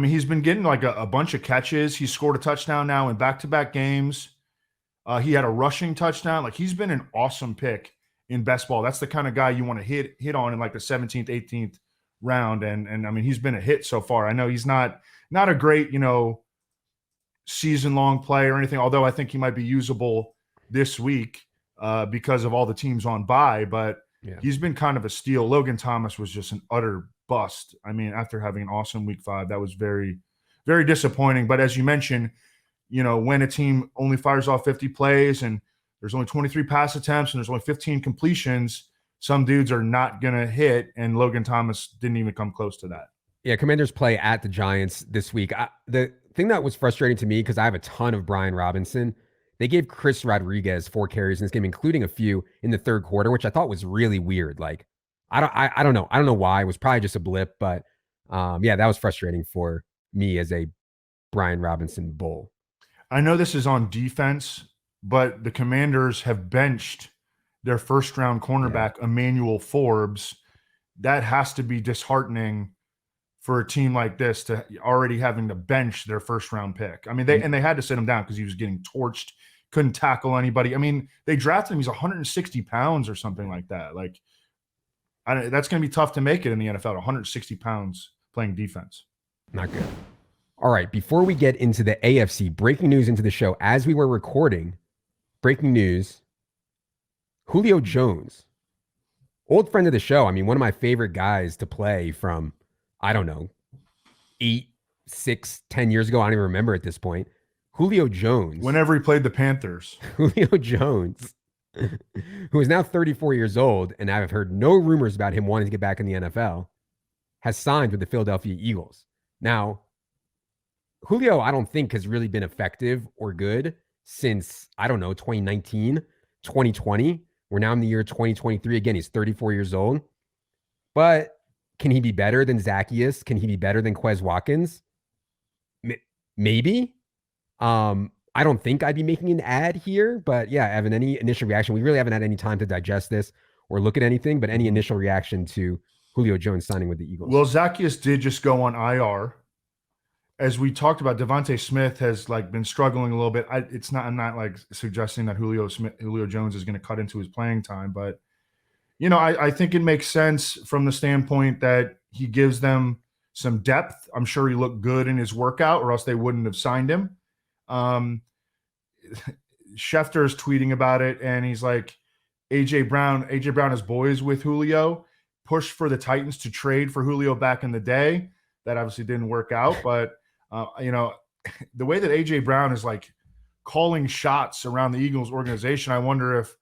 he's been getting like a bunch of catches. He scored a touchdown now in back-to-back games. He had a rushing touchdown. Like he's been an awesome pick in best ball. That's the kind of guy you want to hit on in like the 17th, 18th round. And I mean, he's been a hit so far. I know he's not a great, season-long play or anything, although I think he might be usable this week because of all the teams on bye, but he's been kind of a steal. Logan Thomas was just an utter bust. I mean, after having an awesome week 5, that was very, very disappointing. But as you mentioned, when a team only fires off 50 plays and there's only 23 pass attempts and there's only 15 completions, some dudes are not going to hit, and Logan Thomas didn't even come close to that. Yeah, Commanders play at the Giants this week. The thing that was frustrating to me, because I have a ton of Brian Robinson, they gave Chris Rodriguez 4 carries in this game, including a few in the third quarter, which I thought was really weird. Like, I don't know. I don't know why. It was probably just a blip, but that was frustrating for me as a Brian Robinson bull. I know this is on defense, but the Commanders have benched their first-round cornerback, Emmanuel Forbes. That has to be disheartening for a team like this to already having to bench their first-round pick. I mean, they had to sit him down because he was getting torched, couldn't tackle anybody. I mean, they drafted him. He's 160 pounds or something like that. Like, that's going to be tough to make it in the NFL, 160 pounds playing defense. Not good. All right, before we get into the AFC, breaking news into the show. As we were recording, breaking news, Julio Jones, old friend of the show. I mean, one of my favorite guys to play from, I don't know, 8, 6, 10 years ago. I don't even remember at this point. Julio Jones. Whenever he played the Panthers. Julio Jones, who is now 34 years old, and I've heard no rumors about him wanting to get back in the NFL, has signed with the Philadelphia Eagles. Now, Julio, I don't think has really been effective or good since, 2019, 2020. We're now in the year 2023. Again, he's 34 years old. But can he be better than Zacchaeus? Can he be better than Quez Watkins? Maybe. I don't think I'd be making an ad here, but yeah, Evan, any initial reaction? We really haven't had any time to digest this or look at anything, but any initial reaction to Julio Jones signing with the Eagles? Well, Zacchaeus did just go on IR. As we talked about, Devontae Smith has been struggling a little bit. I'm not suggesting that Julio Jones is going to cut into his playing time, but I think it makes sense from the standpoint that he gives them some depth. I'm sure he looked good in his workout, or else they wouldn't have signed him. Schefter is tweeting about it, and he's like, AJ Brown is boys with Julio, pushed for the Titans to trade for Julio back in the day. That obviously didn't work out, but the way that AJ Brown is calling shots around the Eagles organization, I wonder if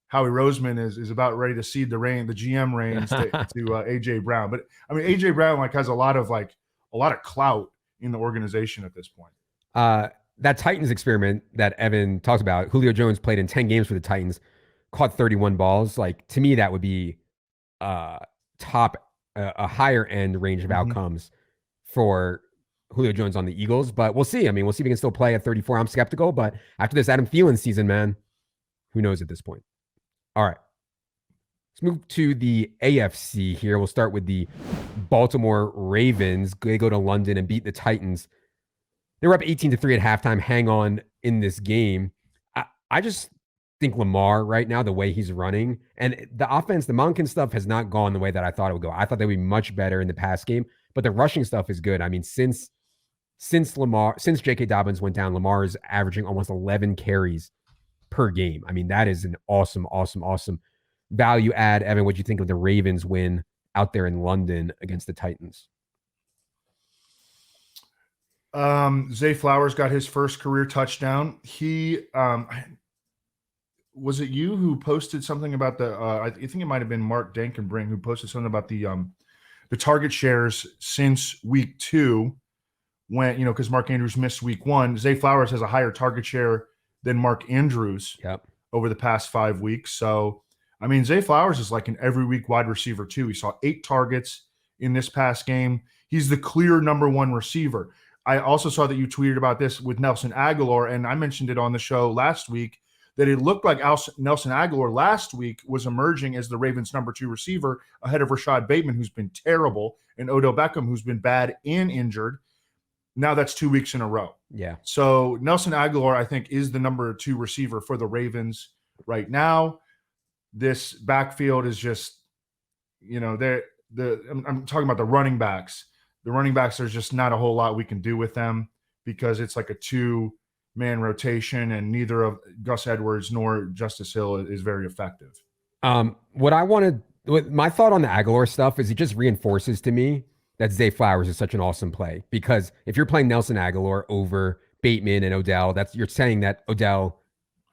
Howie Roseman is about ready to cede the GM reins to AJ Brown. But I mean, AJ Brown has a lot of clout in the organization at this point. That Titans experiment that Evan talks about, Julio Jones played in 10 games for the Titans, caught 31 balls. Like, to me, that would be a higher end range of outcomes for Julio Jones on the Eagles. But we'll see. I mean, we'll see if he can still play at 34. I'm skeptical, but after this Adam Thielen season, man, who knows at this point? All right. Let's move to the AFC here. We'll start with the Baltimore Ravens. They go to London and beat the Titans. They were up 18-3 at halftime. Hang on in this game. I just think Lamar right now, the way he's running, and the offense, the Monken stuff has not gone the way that I thought it would go. I thought they would be much better in the pass game, but the rushing stuff is good. I mean, since J.K. Dobbins went down, Lamar is averaging almost 11 carries per game. I mean, that is an awesome value add. Evan, what'd you think of the Ravens win out there in London against the Titans? Zay Flowers got his first career touchdown. He, was it you who posted something about I think it might've been Mark Dankenbring who posted something about the target shares since week 2 when, cause Mark Andrews missed week 1. Zay Flowers has a higher target share than Mark Andrews over the past 5 weeks. So, I mean, Zay Flowers is like an every week wide receiver too. He saw 8 targets in this past game. He's the clear number 1 receiver. I also saw that you tweeted about this with Nelson Agholor, and I mentioned it on the show last week that it looked like Nelson Agholor last week was emerging as the Ravens' number 2 receiver ahead of Rashad Bateman, who's been terrible, and Odell Beckham, who's been bad and injured. Now that's 2 weeks in a row. Yeah. So Nelson Agholor, I think, is the number 2 receiver for the Ravens right now. This backfield is just, I'm talking about the running backs. The running backs, there's just not a whole lot we can do with them because it's like a 2-man rotation, and neither of Gus Edwards nor Justice Hill is very effective. My thought on the Agholor stuff is it just reinforces to me that Zay Flowers is such an awesome play, because if you're playing Nelson Agholor over Bateman and Odell, you're saying that Odell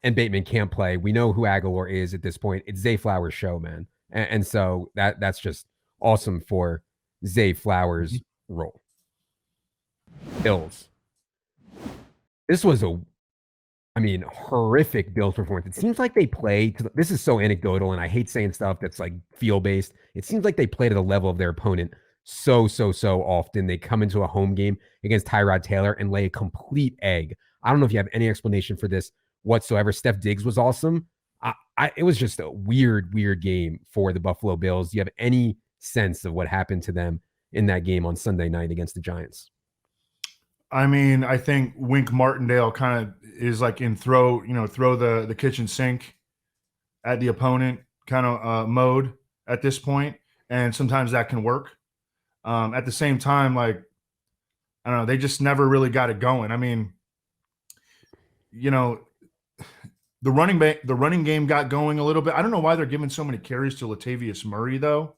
and Bateman can't play. We know who Agholor is at this point. It's Zay Flowers' show, man. And so that's just awesome for Zay Flowers' role. Bills. This was horrific Bills performance. It seems like they play this is so anecdotal, and I hate saying stuff that's like feel-based. It seems like they play to the level of their opponent so often. They come into a home game against Tyrod Taylor and lay a complete egg. I don't know if you have any explanation for this whatsoever. Steph Diggs was awesome. It was just a weird game for the Buffalo Bills. Do you have any sense of what happened to them in that game on Sunday night against the Giants? I mean, I think Wink Martindale kind of is like in throw the kitchen sink at the opponent kind of mode at this point, and sometimes that can work. At the same time, like, I don't know, they just never really got it going. I mean, the running game got going a little bit. I don't know why they're giving so many carries to Latavius Murray, though.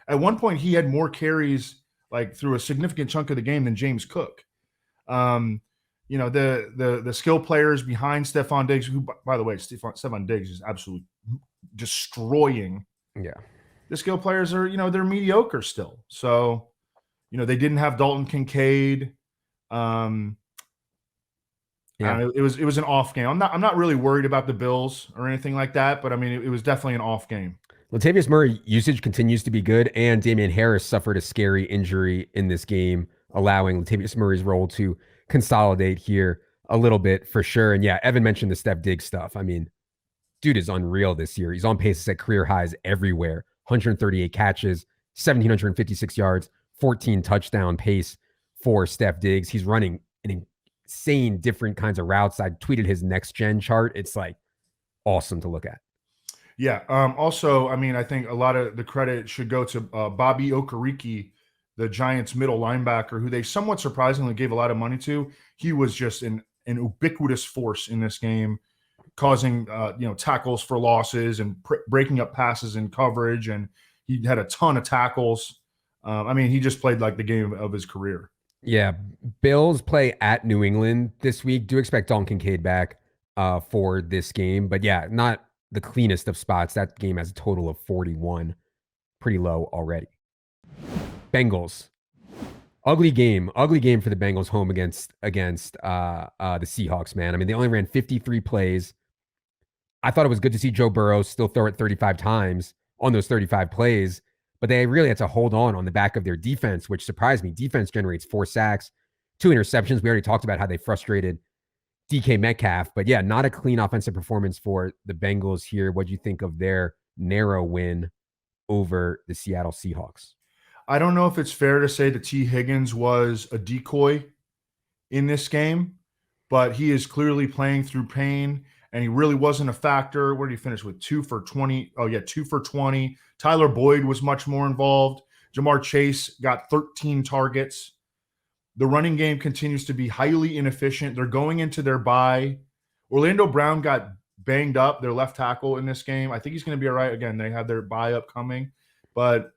At one point, he had more carries like through a significant chunk of the game than James Cook. The skill players behind Stephon Diggs, who, by the way, Stephon Diggs is absolutely destroying. Yeah. The skill players are, they're mediocre still. So, they didn't have Dalton Kincaid. It was an off game. I'm not really worried about the Bills or anything like that, but I mean, it was definitely an off game. Latavius Murray usage continues to be good, and Damian Harris suffered a scary injury in this game, allowing Latavius Murray's role to consolidate here a little bit for sure. And yeah, Evan mentioned the Steph Diggs stuff. I mean, dude is unreal this year. He's on pace to set career highs everywhere. 138 catches, 1,756 yards, 14 touchdown pace for Steph Diggs. He's running an insane different kinds of routes. I tweeted his next gen chart. It's like awesome to look at. Yeah. Also, I mean, I think a lot of the credit should go to Bobby Okereke, the Giants middle linebacker, who they somewhat surprisingly gave a lot of money to. He was just an ubiquitous force in this game, causing tackles for losses and breaking up passes in coverage, and he had a ton of tackles. I mean, he just played like the game of his career. Yeah, Bills play at New England this week. Do expect Dalton Kincaid back for this game, but yeah, not the cleanest of spots. That game has a total of 41, pretty low already. Bengals Ugly game for the Bengals home against the Seahawks, man. I mean, they only ran 53 plays. I thought it was good to see Joe Burrow still throw it 35 times on those 35 plays, but they really had to hold on the back of their defense, which surprised me. Defense generates 4 sacks, 2 interceptions. We already talked about how they frustrated DK Metcalf, but yeah, not a clean offensive performance for the Bengals here. What do you think of their narrow win over the Seattle Seahawks? I don't know if it's fair to say that T. Higgins was a decoy in this game, but he is clearly playing through pain, and he really wasn't a factor. Where did he finish with? 2 for 20. Oh, yeah, 2 for 20. Tyler Boyd was much more involved. Jamar Chase got 13 targets. The running game continues to be highly inefficient. They're going into their bye. Orlando Brown got banged up, their left tackle in this game. I think he's going to be all right. Again, they have their bye upcoming, but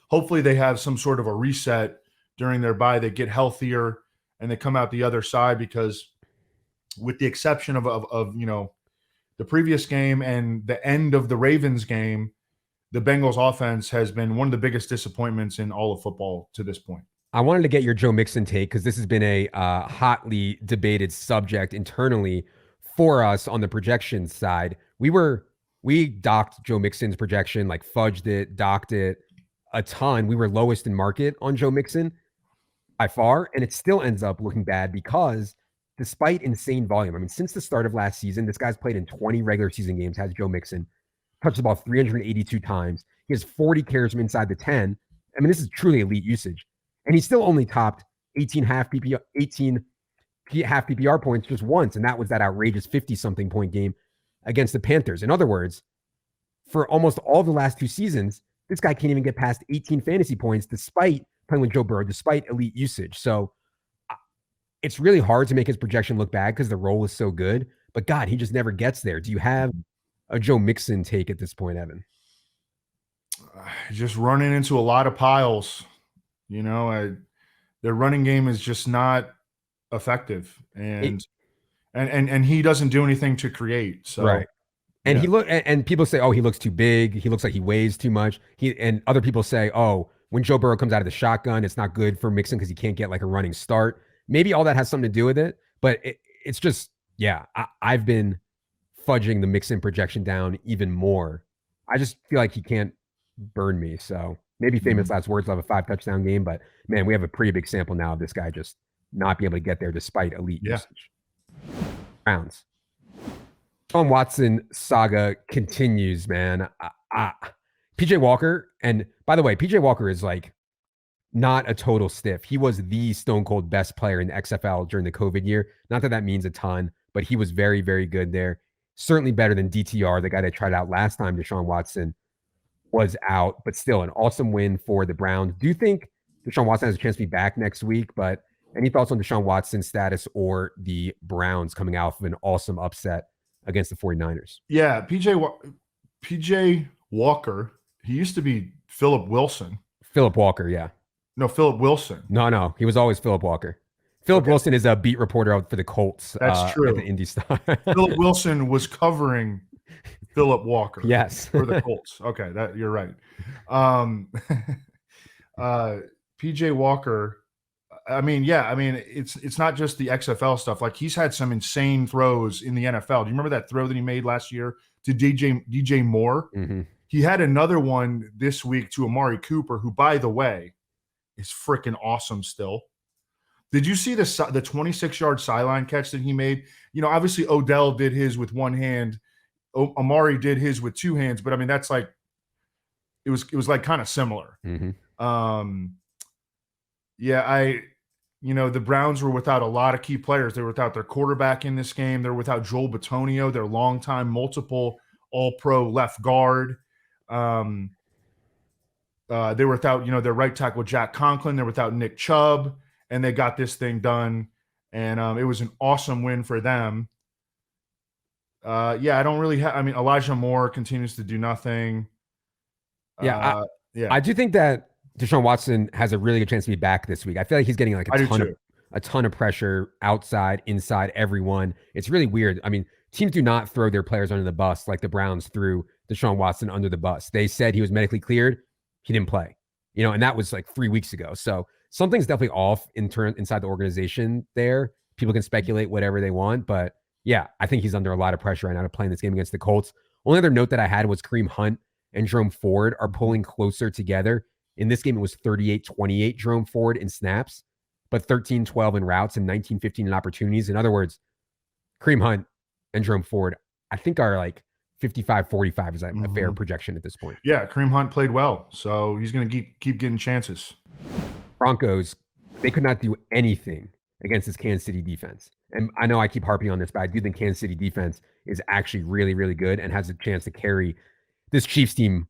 hopefully they have some sort of a reset during their bye. They get healthier and they come out the other side, because with the exception of the previous game and the end of the Ravens game, the Bengals offense has been one of the biggest disappointments in all of football to this point. I wanted to get your Joe Mixon take, because this has been a hotly debated subject internally for us on the projection side. We docked Joe Mixon's projection, like fudged it, docked it a ton. We were lowest in market on Joe Mixon by far, and it still ends up looking bad because despite insane volume, I mean, since the start of last season, this guy's played in 20 regular season games, has Joe Mixon, touched the ball 382 times. He has 40 carries from inside the 10. I mean, this is truly elite usage. And he still only topped 18 half PPR points just once, and that was that outrageous 50-something point game against the Panthers. In other words, for almost all the last 2 seasons, this guy can't even get past 18 fantasy points despite playing with Joe Burrow, despite elite usage. So it's really hard to make his projection look bad because the role is so good. But God, he just never gets there. Do you have a Joe Mixon take at this point, Evan? Just running into a lot of piles. Their running game is just not effective, and he doesn't do anything to create. So right. And yeah. and people say, oh, he looks too big. He looks like he weighs too much. And other people say, oh, when Joe Burrow comes out of the shotgun, it's not good for Mixon because he can't get like a running start. Maybe all that has something to do with it, but it's just, yeah, I've been fudging the Mixon projection down even more. I just feel like he can't burn me. So maybe famous last words will have a 5-touchdown game, but man, we have a pretty big sample now of this guy just not being able to get there despite elite usage. Browns. Deshaun Watson saga continues, man. PJ Walker, and by the way, PJ Walker is like not a total stiff. He was the stone cold best player in the XFL during the COVID year. Not that means a ton, but he was very, very good there. Certainly better than DTR, the guy that tried out last time Deshaun Watson was out, but still an awesome win for the Browns. Do you think Deshaun Watson has a chance to be back next week? But any thoughts on Deshaun Watson's status or the Browns coming out of an awesome upset against the 49ers? Yeah, PJ Walker, he used to be Philip Wilson. Philip Walker, yeah. No, Philip Wilson. No, he was always Philip Walker. Philip Wilson is a beat reporter for the Colts. That's true. At the Indy Star. Philip Wilson was covering Philip Walker. Yes. For the Colts. Okay, that you're right. PJ Walker, it's not just the XFL stuff. Like, he's had some insane throws in the NFL. Do you remember that throw that he made last year to DJ Moore? Mm-hmm. He had another one this week to Amari Cooper, who, by the way, is freaking awesome still. Did you see the 26-yard sideline catch that he made? Obviously Odell did his with one hand. Amari did his with 2 hands, but I mean, that's like, it was like kind of similar. Mm-hmm. The Browns were without a lot of key players. They were without their quarterback in this game. They're without Joel Bitonio, their longtime multiple all-pro left guard. They were without, their right tackle, Jack Conklin. They're without Nick Chubb, and they got this thing done. And it was an awesome win for them. I don't really Elijah Moore continues to do nothing. I do think that Deshaun Watson has a really good chance to be back this week. I feel like he's getting like a ton of pressure outside, inside, everyone. It's really weird. I mean, teams do not throw their players under the bus like the Browns threw Deshaun Watson under the bus. They said he was medically cleared. He didn't play, and that was like 3 weeks ago. So something's definitely off inside the organization there. People can speculate whatever they want, but yeah, I think he's under a lot of pressure right now to play in this game against the Colts. Only other note that I had was Kareem Hunt and Jerome Ford are pulling closer together. In this game, it was 38-28 Jerome Ford in snaps, but 13-12 in routes and 19-15 in opportunities. In other words, Kareem Hunt and Jerome Ford, I think, are like 55-45 is a fair projection at this point. Yeah, Kareem Hunt played well, so he's going to keep getting chances. Broncos, they could not do anything against this Kansas City defense. And I know I keep harping on this, but I do think Kansas City defense is actually really, really good and has a chance to carry this Chiefs team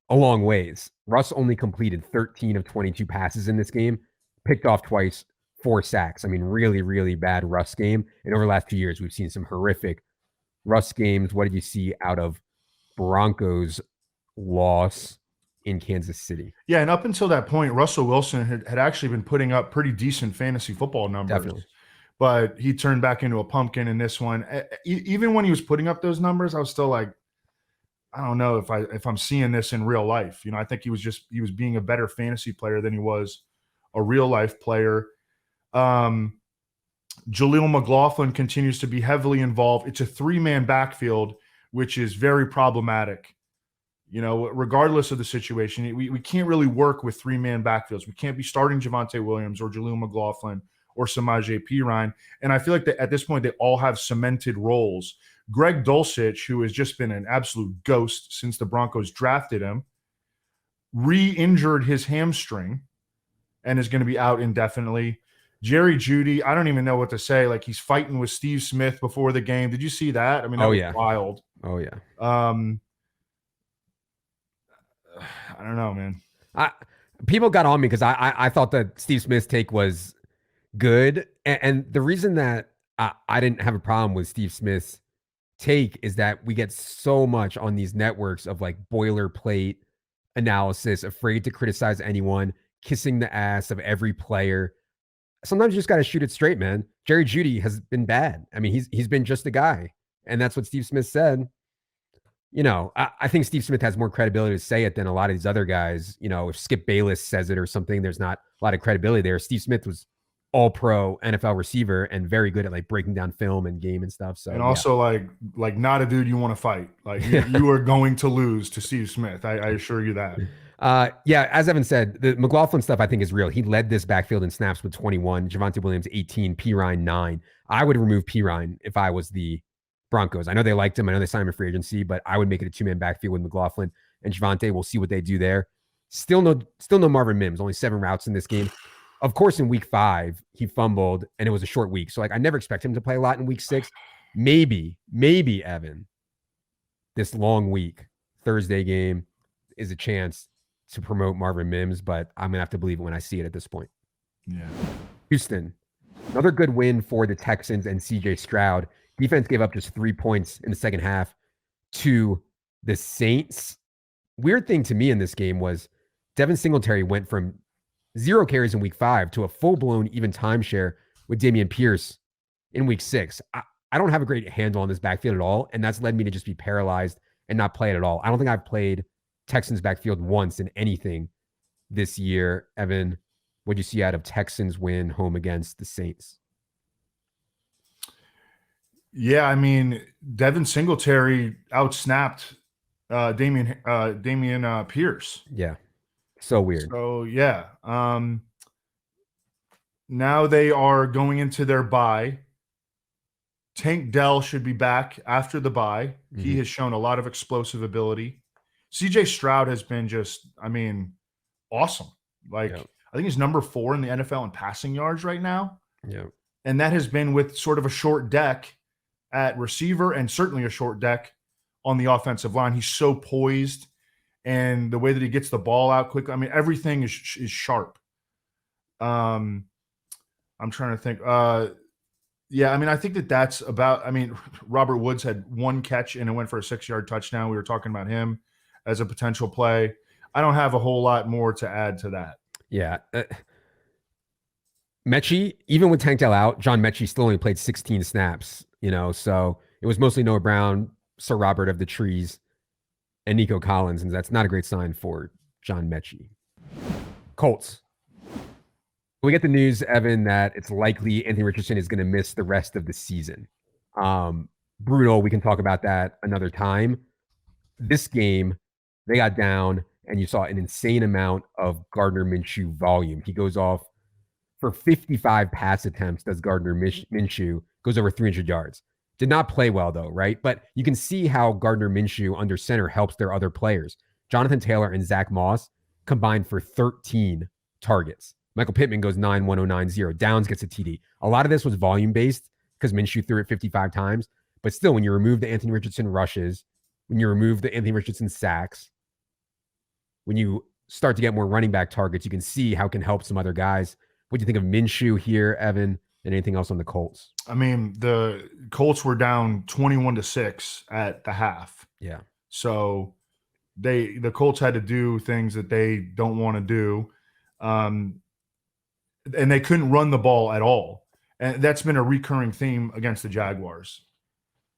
a long ways. Russ only completed 13 of 22 passes in this game, picked off twice, 4 sacks. I mean, really, really bad Russ game. And over the last 2 years, we've seen some horrific Russ games. What did you see out of Broncos loss in Kansas City? Yeah, and up until that point, Russell Wilson had actually been putting up pretty decent fantasy football numbers. Definitely. But he turned back into a pumpkin in this one. Even when he was putting up those numbers, I was still like, I don't know if I'm seeing this in real life. I think he was being a better fantasy player than he was a real life player. Jaleel McLaughlin continues to be heavily involved. It's a 3-man backfield, which is very problematic. Regardless of the situation, we can't really work with 3-man backfields. We can't be starting Javonte Williams or Jaleel McLaughlin or Samaje Perine. And I feel like at this point, they all have cemented roles. Greg Dulcich, who has just been an absolute ghost since the Broncos drafted him, re-injured his hamstring and is going to be out indefinitely. Jerry Jeudy, I don't even know what to say. Like, he's fighting with Steve Smith before the game. Did you see that? I mean, that was wild. Oh, yeah. I don't know, man. People got on me because I thought that Steve Smith's take was good. And the reason that I didn't have a problem with Steve Smith's take is that we get so much on these networks of like boilerplate analysis, afraid to criticize anyone, kissing the ass of every player. Sometimes you just got to shoot it straight, man. Jerry Jeudy has been bad. I mean, he's been just a guy. And that's what Steve Smith said. I think Steve Smith has more credibility to say it than a lot of these other guys. If Skip Bayless says it or something, there's not a lot of credibility there. Steve Smith was all-pro NFL receiver and very good at like breaking down film and game and stuff. So, and also like not a dude you want to fight. Like you are going to lose to Steve Smith. I assure you that. Yeah, as Evan said, the McLaughlin stuff I think is real. He led this backfield in snaps with 21, Javonte Williams 18, Perine 9. I would remove Perine if I was the Broncos. I know they liked him. I know they signed him in free agency, but I would make it a 2-man backfield with McLaughlin and Javonte. We'll see what they do there. Still no Marvin Mims. Only 7 routes in this game. Of course, in week 5, he fumbled and it was a short week. So I never expect him to play a lot in week 6. Maybe Evan, this long week, Thursday game is a chance to promote Marvin Mims, but I'm going to have to believe it when I see it at this point. Yeah. Houston, another good win for the Texans and CJ Stroud. Defense gave up just 3 points in the second half to the Saints. Weird thing to me in this game was Devin Singletary went from 0 carries in week 5 to a full-blown even timeshare with Dameon Pierce in week 6. I don't have a great handle on this backfield at all, and that's led me to just be paralyzed and not play it at all. I don't think I've played Texans backfield once in anything this year. Evan, what do you see out of Texans win home against the Saints? Yeah, I mean, Devin Singletary outsnapped Dameon Pierce. Yeah, so weird. So, yeah. Now they are going into their bye. Tank Dell should be back after the bye. Mm-hmm. He has shown a lot of explosive ability. CJ Stroud has been just, awesome. I think he's number 4 in the NFL in passing yards right now. Yeah. And that has been with sort of a short deck at receiver and certainly a short deck on the offensive line. He's so poised, and the way that he gets the ball out quickly. Everything is sharp. I'm trying to think. I think that's about. Robert Woods had 1 catch and it went for a 6-yard touchdown. We were talking about him as a potential play. I don't have a whole lot more to add to that. Yeah. Mechie, even with Tank Dell out, John Mechie still only played 16 snaps, so it was mostly Noah Brown, Sir Robert of the Trees, and Nico Collins, and that's not a great sign for John Mechie. Colts. We get the news, Evan, that it's likely Anthony Richardson is going to miss the rest of the season. Brutal. We can talk about that another time. This game, they got down, and you saw an insane amount of Gardner Minshew volume. He goes off for 55 pass attempts, does Gardner Minshew, goes over 300 yards. Did not play well, though, right? But you can see how Gardner Minshew under center helps their other players. Jonathan Taylor and Zach Moss combined for 13 targets. Michael Pittman goes 9-1090. Downs gets a TD. A lot of this was volume-based because Minshew threw it 55 times. But still, when you remove the Anthony Richardson rushes, when you remove the Anthony Richardson sacks, when you start to get more running back targets, you can see how it can help some other guys. What do you think of Minshew here, Evan, and anything else on the Colts? I mean, the Colts were down 21-6 at the half. Yeah. So the Colts had to do things that they don't want to do. And they couldn't run the ball at all. And that's been a recurring theme against the Jaguars.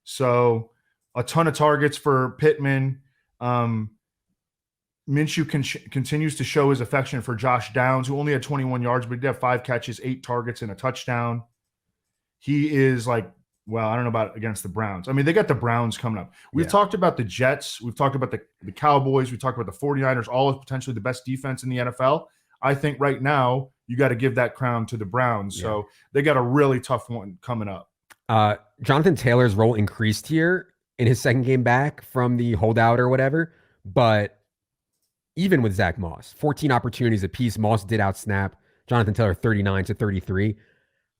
So a ton of targets for Pittman. Minshew continues to show his affection for Josh Downs, who only had 21 yards, but he did have 5 catches, 8 targets, and a touchdown. He is like, well, I don't know about against the Browns. I mean, they got the Browns coming up. We've talked about the Jets. We've talked about the Cowboys. We talked about the 49ers, all of potentially the best defense in the NFL. I think right now you got to give that crown to the Browns. So they got a really tough one coming up. Jonathan Taylor's role increased here in his second game back from the holdout or whatever. But even with Zach Moss, 14 opportunities apiece. Moss did outsnap Jonathan Taylor 39-33.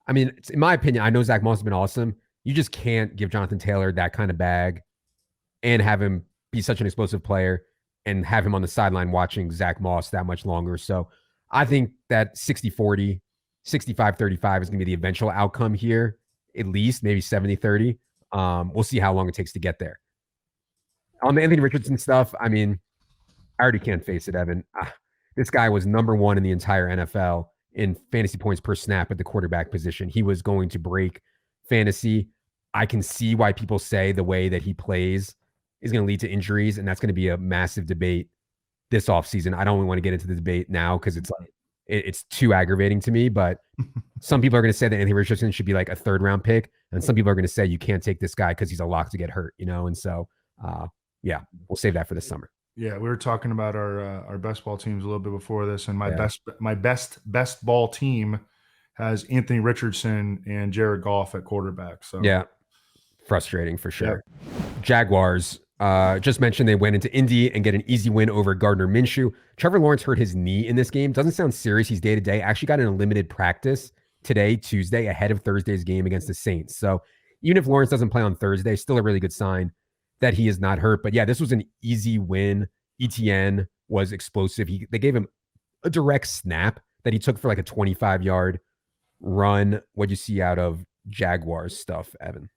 I mean, in my opinion, I know Zach Moss has been awesome. You just can't give Jonathan Taylor that kind of bag and have him be such an explosive player and have him on the sideline watching Zach Moss that much longer. So I think that 60-40, 65-35 is going to be the eventual outcome here, at least maybe 70-30. We'll see how long it takes to get there. On the Anthony Richardson stuff, I mean, I already can't face it, Evan. This guy was number 1 in the entire NFL in fantasy points per snap at the quarterback position. He was going to break fantasy. I can see why people say the way that he plays is going to lead to injuries, and that's going to be a massive debate this offseason. I don't really want to get into the debate now because it's like it's too aggravating to me, but some people are going to say that Anthony Richardson should be like a 3rd-round pick, and some people are going to say you can't take this guy because he's a lock to get hurt, And so, we'll save that for the summer. Yeah, we were talking about our best ball teams a little bit before this, and my best ball team has Anthony Richardson and Jared Goff at quarterback. So yeah, frustrating for sure. Jaguars, just mentioned they went into Indy and get an easy win over Gardner Minshew. Trevor Lawrence hurt his knee in this game. Doesn't sound serious. He's day-to-day. Actually got in a limited practice today, Tuesday, ahead of Thursday's game against the Saints. So even if Lawrence doesn't play on Thursday, still a really good sign that he is not hurt. But yeah, this was an easy win. ETN was explosive. They gave him a direct snap that he took for like a 25-yard run. What'd you see out of Jaguars stuff, Evan?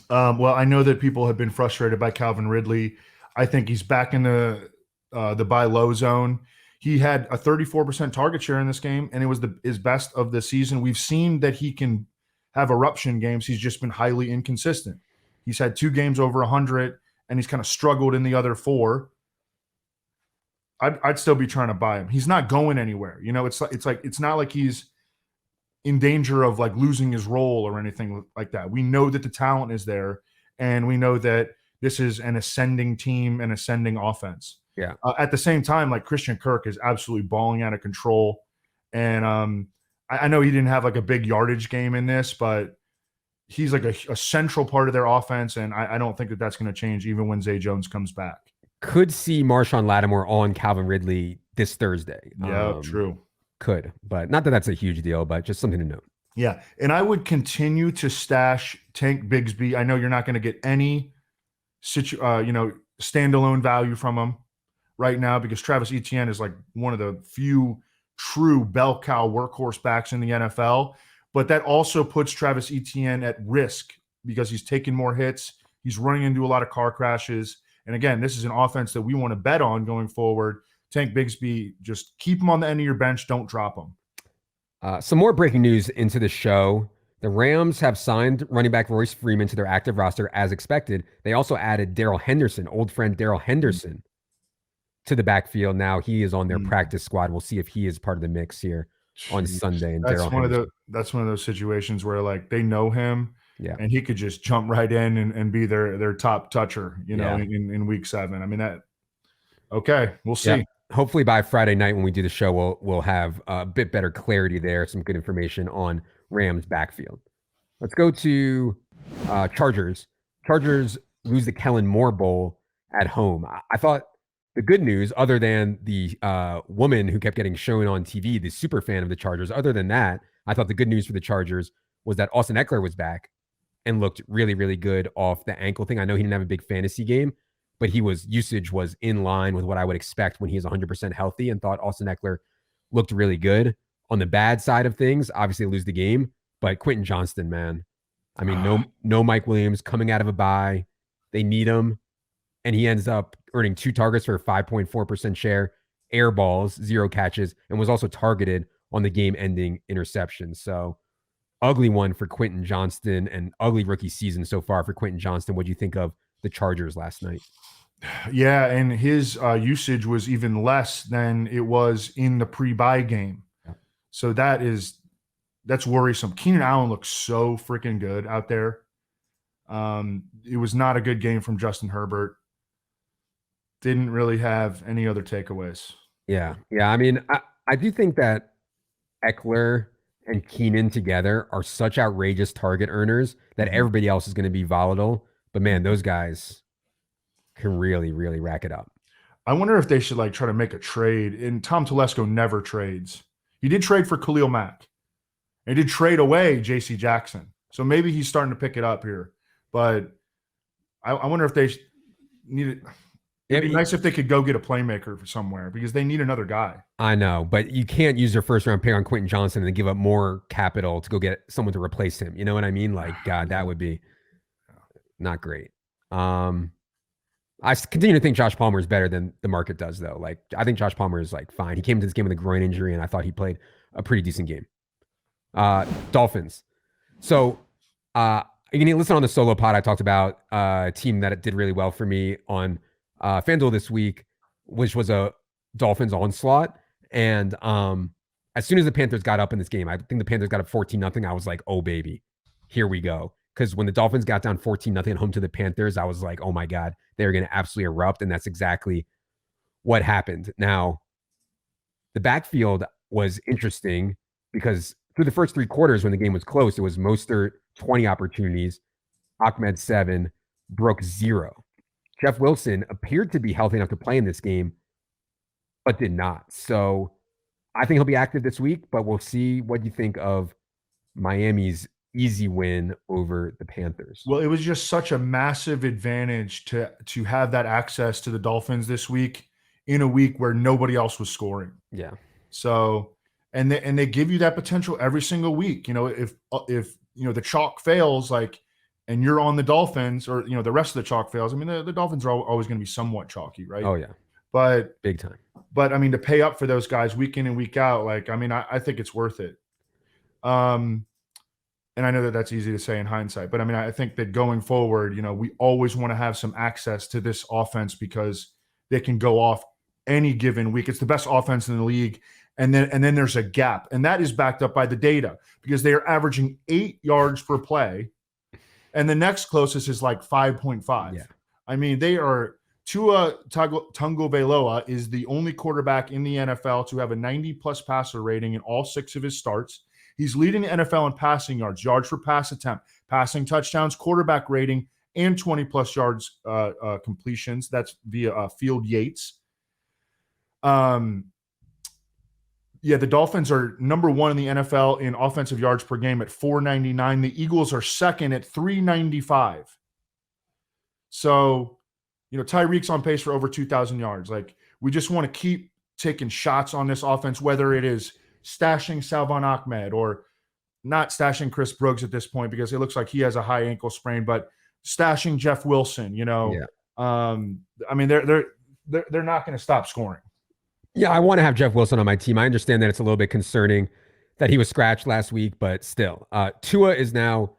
Well, I know that people have been frustrated by Calvin Ridley. I think he's back in the buy low zone. He had a 34% target share in this game, and it was his best of the season. We've seen that he can have eruption games. He's just been highly inconsistent. He's had 2 games over 100, and he's kind of struggled in the other 4. I'd still be trying to buy him. He's not going anywhere. It's not like he's in danger of like losing his role or anything like that. We know that the talent is there, and we know that this is an ascending team and ascending offense. Yeah. At the same time, like Christian Kirk is absolutely balling out of control. And I know he didn't have like a big yardage game in this, but he's like a central part of their offense. And I don't think that that's going to change even when Zay Jones comes back. Could see Marshawn Lattimore on Calvin Ridley this Thursday. Yeah, true. Could, but not that that's a huge deal, but just something to note. Yeah. And I would continue to stash Tank Bigsby. I know you're not going to get any standalone value from him right now because Travis Etienne is like one of the few true bell cow workhorse backs in the NFL. But that also puts Travis Etienne at risk because he's taking more hits. He's running into a lot of car crashes. And again, this is an offense that we want to bet on going forward. Tank Bigsby, just keep him on the end of your bench. Don't drop him. Some more breaking news into the show. The Rams have signed running back Royce Freeman to their active roster as expected. They also added Darrell Henderson, old friend Darrell Henderson, to the backfield. Now he is on their practice squad. We'll see if he is part of the mix here on Jeez. Sunday. And Darrell Henderson. That's one of those situations where like they know him, Yeah. and he could just jump right in and be their top toucher, Yeah. in week 7. I mean that. Okay, we'll see. Yeah. Hopefully by Friday night when we do the show, we'll have a bit better clarity there, some good information on Rams backfield. Let's go to Chargers. Chargers lose the Kellen Moore Bowl at home. I thought the good news, other than the woman who kept getting shown on TV, the super fan of the Chargers, other than that, I thought the good news for the Chargers was that Austin Eckler was back and looked really, really good off the ankle thing. I know he didn't have a big fantasy game, but usage was in line with what I would expect when he's 100% healthy, and thought Austin Eckler looked really good. On the bad side of things, obviously lose the game, but Quentin Johnston, man. I mean, no Mike Williams coming out of a bye. They need him, and he ends up earning 2 targets for a 5.4% share, air balls, 0 catches, and was also targeted on the game-ending interception. So ugly one for Quentin Johnston, and ugly rookie season so far for Quentin Johnston. What do you think of the Chargers last night? Yeah, and his usage was even less than it was in the pre-bye game. Yeah. So that's worrisome. Keenan Allen looks so freaking good out there. It was not a good game from Justin Herbert. Didn't really have any other takeaways. Yeah. I mean, I do think that Eckler and Keenan together are such outrageous target earners that everybody else is going to be volatile. But man, those guys can really, really rack it up. I wonder if they should like try to make a trade. And Tom Telesco never trades. He did trade for Khalil Mack. And he did trade away J.C. Jackson. So maybe he's starting to pick it up here. But I wonder if they need it. It'd be nice if they could go get a playmaker for somewhere, because they need another guy. I know, but you can't use their first round pick on Quentin Johnston and then give up more capital to go get someone to replace him. You know what I mean? Like, God, that would be not great. I continue to think Josh Palmer is better than the market does, though. Like, I think Josh Palmer is like fine. He came into this game with a groin injury, and I thought he played a pretty decent game. Dolphins. So, you can listen on the solo pod. I talked about a team that did really well for me on FanDuel this week, which was a Dolphins onslaught. And as soon as the Panthers got up in this game, I think the Panthers got up 14-0. I was like, oh, baby, here we go. Because when the Dolphins got down 14-0 at home to the Panthers, I was like, oh, my God, they're going to absolutely erupt. And that's exactly what happened. Now, the backfield was interesting because through the first 3 quarters, when the game was close, it was Mostert 20 opportunities, Ahmed 7, Brooks 0. Jeff Wilson appeared to be healthy enough to play in this game, but did not. So I think he'll be active this week, but we'll see what you think of Miami's easy win over the Panthers. Well, it was just such a massive advantage to have that access to the Dolphins this week in a week where nobody else was scoring. Yeah. So, and they give you that potential every single week. You know, if the chalk fails, like, and you're on the Dolphins, or the rest of the chalk fails. I mean, the Dolphins are always going to be somewhat chalky, right? Oh yeah, but big time. But I mean, to pay up for those guys week in and week out, like, I mean, I think it's worth it. And I know that that's easy to say in hindsight, but I mean, I think that going forward, we always want to have some access to this offense because they can go off any given week. It's the best offense in the league. And then there's a gap, and that is backed up by the data because they are averaging 8 yards per play. And the next closest is like 5.5. Yeah. I mean, they are Tua Tagovailoa is the only quarterback in the NFL to have a 90-plus passer rating in all 6 of his starts. He's leading the NFL in passing yards, yards per pass attempt, passing touchdowns, quarterback rating, and 20-plus yards completions. That's via Field Yates. Yeah, the Dolphins are number 1 in the NFL in offensive yards per game at 499. The Eagles are second at 395. So, Tyreek's on pace for over 2,000 yards. Like, we just want to keep taking shots on this offense, whether it is stashing Salvon Ahmed or not stashing Chris Brooks at this point because it looks like he has a high ankle sprain, but stashing Jeff Wilson, Yeah. I mean, they're not going to stop scoring. Yeah, I want to have Jeff Wilson on my team. I understand that it's a little bit concerning that he was scratched last week, but still. Tua is now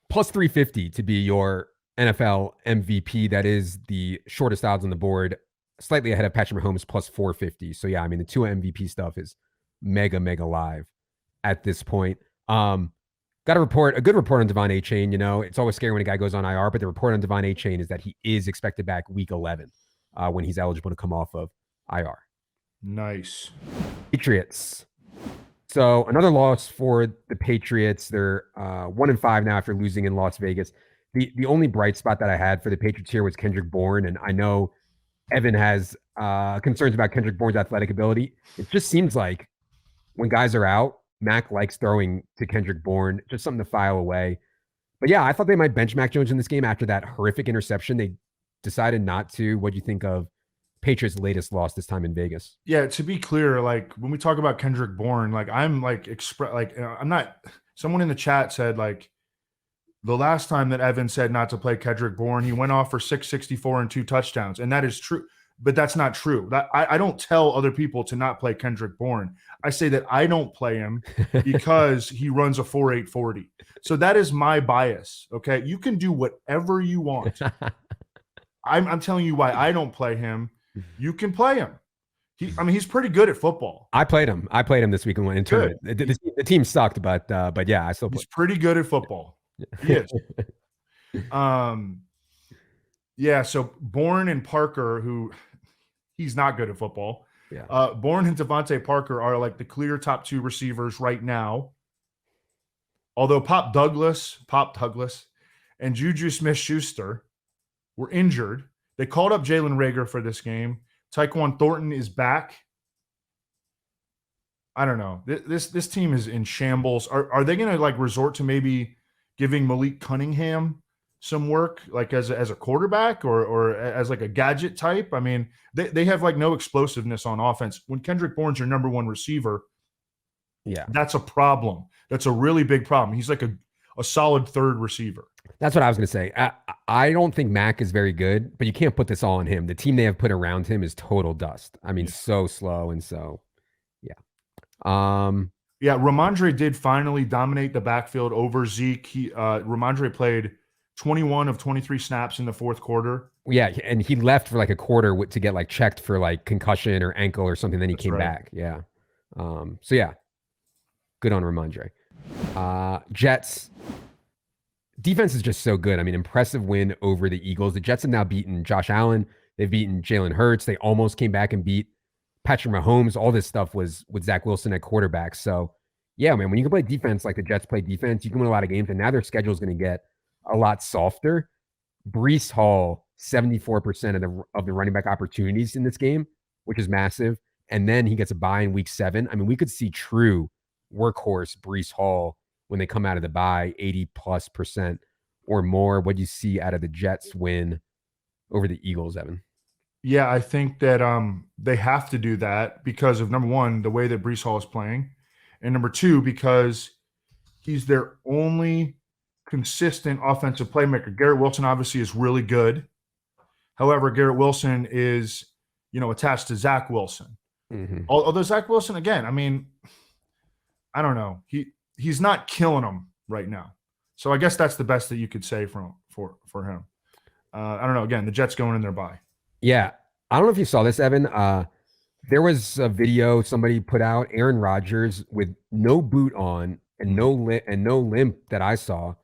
plus 350 to be your NFL MVP. That is the shortest odds on the board, slightly ahead of Patrick Mahomes plus 450. So, yeah, I mean, the Tua MVP stuff is mega live at this point. Got a good report on Devon Achane. You know, it's always scary when a guy goes on IR, but the report on Devon Achane is that he is expected back week 11 when he's eligible to come off of IR. Nice. Patriots. So another loss for the Patriots. They're 1-5 now after losing in Las Vegas. The only bright spot that I had for the Patriots here was Kendrick Bourne, and I know Evan has concerns about Kendrick Bourne's athletic ability. It just seems like when guys are out, Mac likes throwing to Kendrick Bourne, just something to file away. But yeah, I thought they might bench Mac Jones in this game after that horrific interception. They decided not to. What do you think of Patriots' latest loss this time in Vegas? Yeah, to be clear, like when we talk about Kendrick Bourne, like I'm like I'm not. Someone in the chat said like the last time that Evan said not to play Kendrick Bourne, he went off for 664 and 2 touchdowns, and that is true. But that's not true. That I don't tell other people to not play Kendrick Bourne. I say that I don't play him because he runs a 4.8 40. So that is my bias. Okay, you can do whatever you want. I'm telling you why I don't play him. You can play him. He's pretty good at football. I played him this week in tournament. The team sucked, but yeah, I still played. He's pretty good at football. He is. Yeah. So Bourne and Parker, who he's not good at football. Yeah. Bourne and Devontae Parker are like the clear top 2 receivers right now. Although Pop Douglas, and Juju Smith-Schuster were injured. They called up Jalen Reagor for this game. Tyquan Thornton is back. I don't know. This team is in shambles. Are they going to like resort to maybe giving Malik Cunningham some work, like as a quarterback or as like a gadget type? I mean, they have like no explosiveness on offense. When Kendrick Bourne's your number 1 receiver, yeah, that's a problem. That's a really big problem. He's like a solid 3rd receiver. That's what I was going to say. I don't think Mac is very good, but you can't put this all on him. The team they have put around him is total dust. I mean, so slow and so, yeah. Yeah, Ramondre did finally dominate the backfield over Zeke. Ramondre played 21 of 23 snaps in the 4th quarter. Yeah, and he left for like a quarter to get like checked for like concussion or ankle or something. Then he came back. Yeah. So yeah, good on Ramondre. Jets. Defense is just so good. I mean, impressive win over the Eagles. The Jets have now beaten Josh Allen. They've beaten Jalen Hurts. They almost came back and beat Patrick Mahomes. All this stuff was with Zach Wilson at quarterback. So, yeah, man, when you can play defense like the Jets play defense, you can win a lot of games. And now their schedule is going to get a lot softer. Breece Hall, 74% of the running back opportunities in this game, which is massive. And then he gets a bye in week 7. I mean, we could see true workhorse Breece Hall when they come out of the bye, 80+% or more. What do you see out of the Jets win over the Eagles, Evan? Yeah, I think that they have to do that because of, number 1, the way that Breece Hall is playing, and number 2, because he's their only consistent offensive playmaker. Garrett Wilson obviously is really good. However, Garrett Wilson is, attached to Zach Wilson. Mm-hmm. Although Zach Wilson, again, I mean, I don't know. He's not killing them right now. So I guess that's the best that you could say for him. I don't know. Again, the Jets going in their bye. Yeah. I don't know if you saw this, Evan. There was a video somebody put out, Aaron Rodgers with no boot on and no limp that I saw,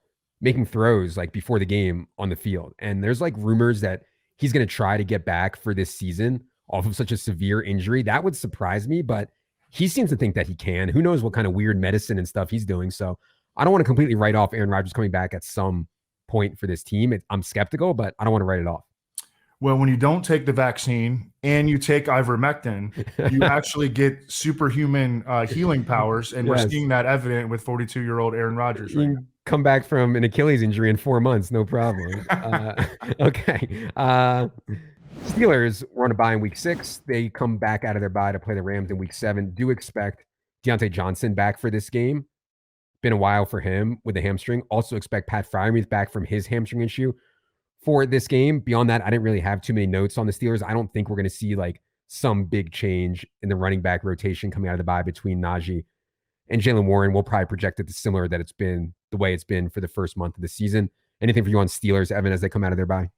making throws like before the game on the field. And there's like rumors that he's going to try to get back for this season off of such a severe injury. That would surprise me, but he seems to think that he can. Who knows what kind of weird medicine and stuff he's doing. So I don't want to completely write off Aaron Rodgers coming back at some point for this team. I'm skeptical, but I don't want to write it off. Well, when you don't take the vaccine and you take ivermectin, you actually get superhuman healing powers. And we're seeing that evident with 42-year-old Aaron Rodgers. Right now. Come back from an Achilles injury in 4 months. No problem. Okay. Steelers were on a bye in week 6. They come back out of their bye to play the Rams in week 7. Do expect Deontay Johnson back for this game. Been a while for him with the hamstring. Also expect Pat Freiermuth back from his hamstring issue for this game. Beyond that, I didn't really have too many notes on the Steelers. I don't think we're going to see like some big change in the running back rotation coming out of the bye between Najee and Jaylen Warren. We'll probably project it similar that it's been the way it's been for the first month of the season. Anything for you on Steelers, Evan, as they come out of their bye?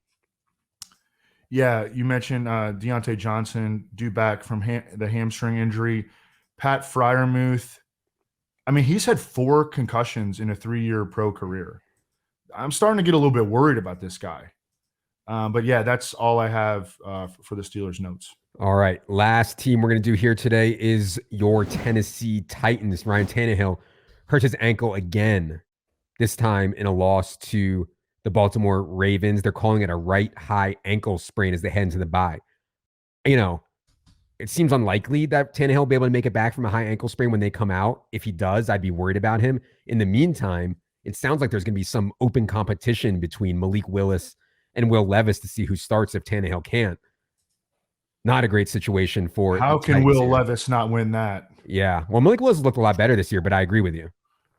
Yeah, you mentioned Deontay Johnson due back from the hamstring injury. Pat Fryermuth. I mean, he's had 4 concussions in a 3-year pro career. I'm starting to get a little bit worried about this guy. But yeah, that's all I have for the Steelers notes. All right. Last team we're going to do here today is your Tennessee Titans. Ryan Tannehill hurt his ankle again, this time in a loss to the Baltimore Ravens. They're calling it a right high ankle sprain as they head into the bye. You know, it seems unlikely that Tannehill will be able to make it back from a high ankle sprain when they come out. If he does, I'd be worried about him. In the meantime, it sounds like there's going to be some open competition between Malik Willis and Will Levis to see who starts if Tannehill can't. Not a great situation for How can Will Levis not win that? Yeah. Well, Malik Willis looked a lot better this year, but I agree with you.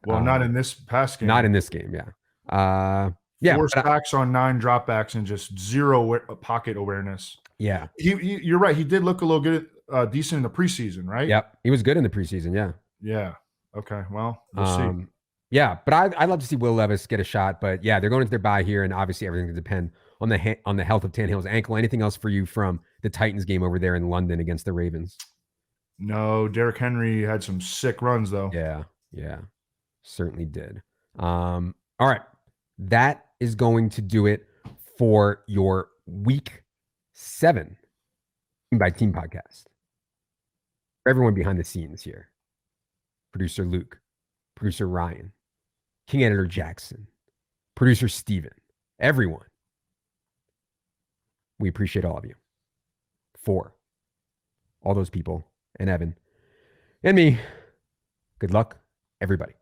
Well, not in this past game. Not in this game, yeah. 4 sacks on 9 dropbacks and just 0 pocket awareness. Yeah. You're right. He did look a little good, decent in the preseason, right? Yep. He was good in the preseason, yeah. Yeah. Okay. Well, we'll see. Yeah, but I'd love to see Will Levis get a shot. But yeah, they're going into their bye here, and obviously everything will depend on the health of Tannehill's ankle. Anything else for you from the Titans game over there in London against the Ravens? No, Derrick Henry had some sick runs though. Yeah, certainly did. All right, that is going to do it for your Week 7 Team by Team podcast. For everyone behind the scenes here, producer Luke, producer Ryan, King Editor Jackson, producer Steven, everyone. We appreciate all of you. For all those people and Evan and me, good luck, everybody.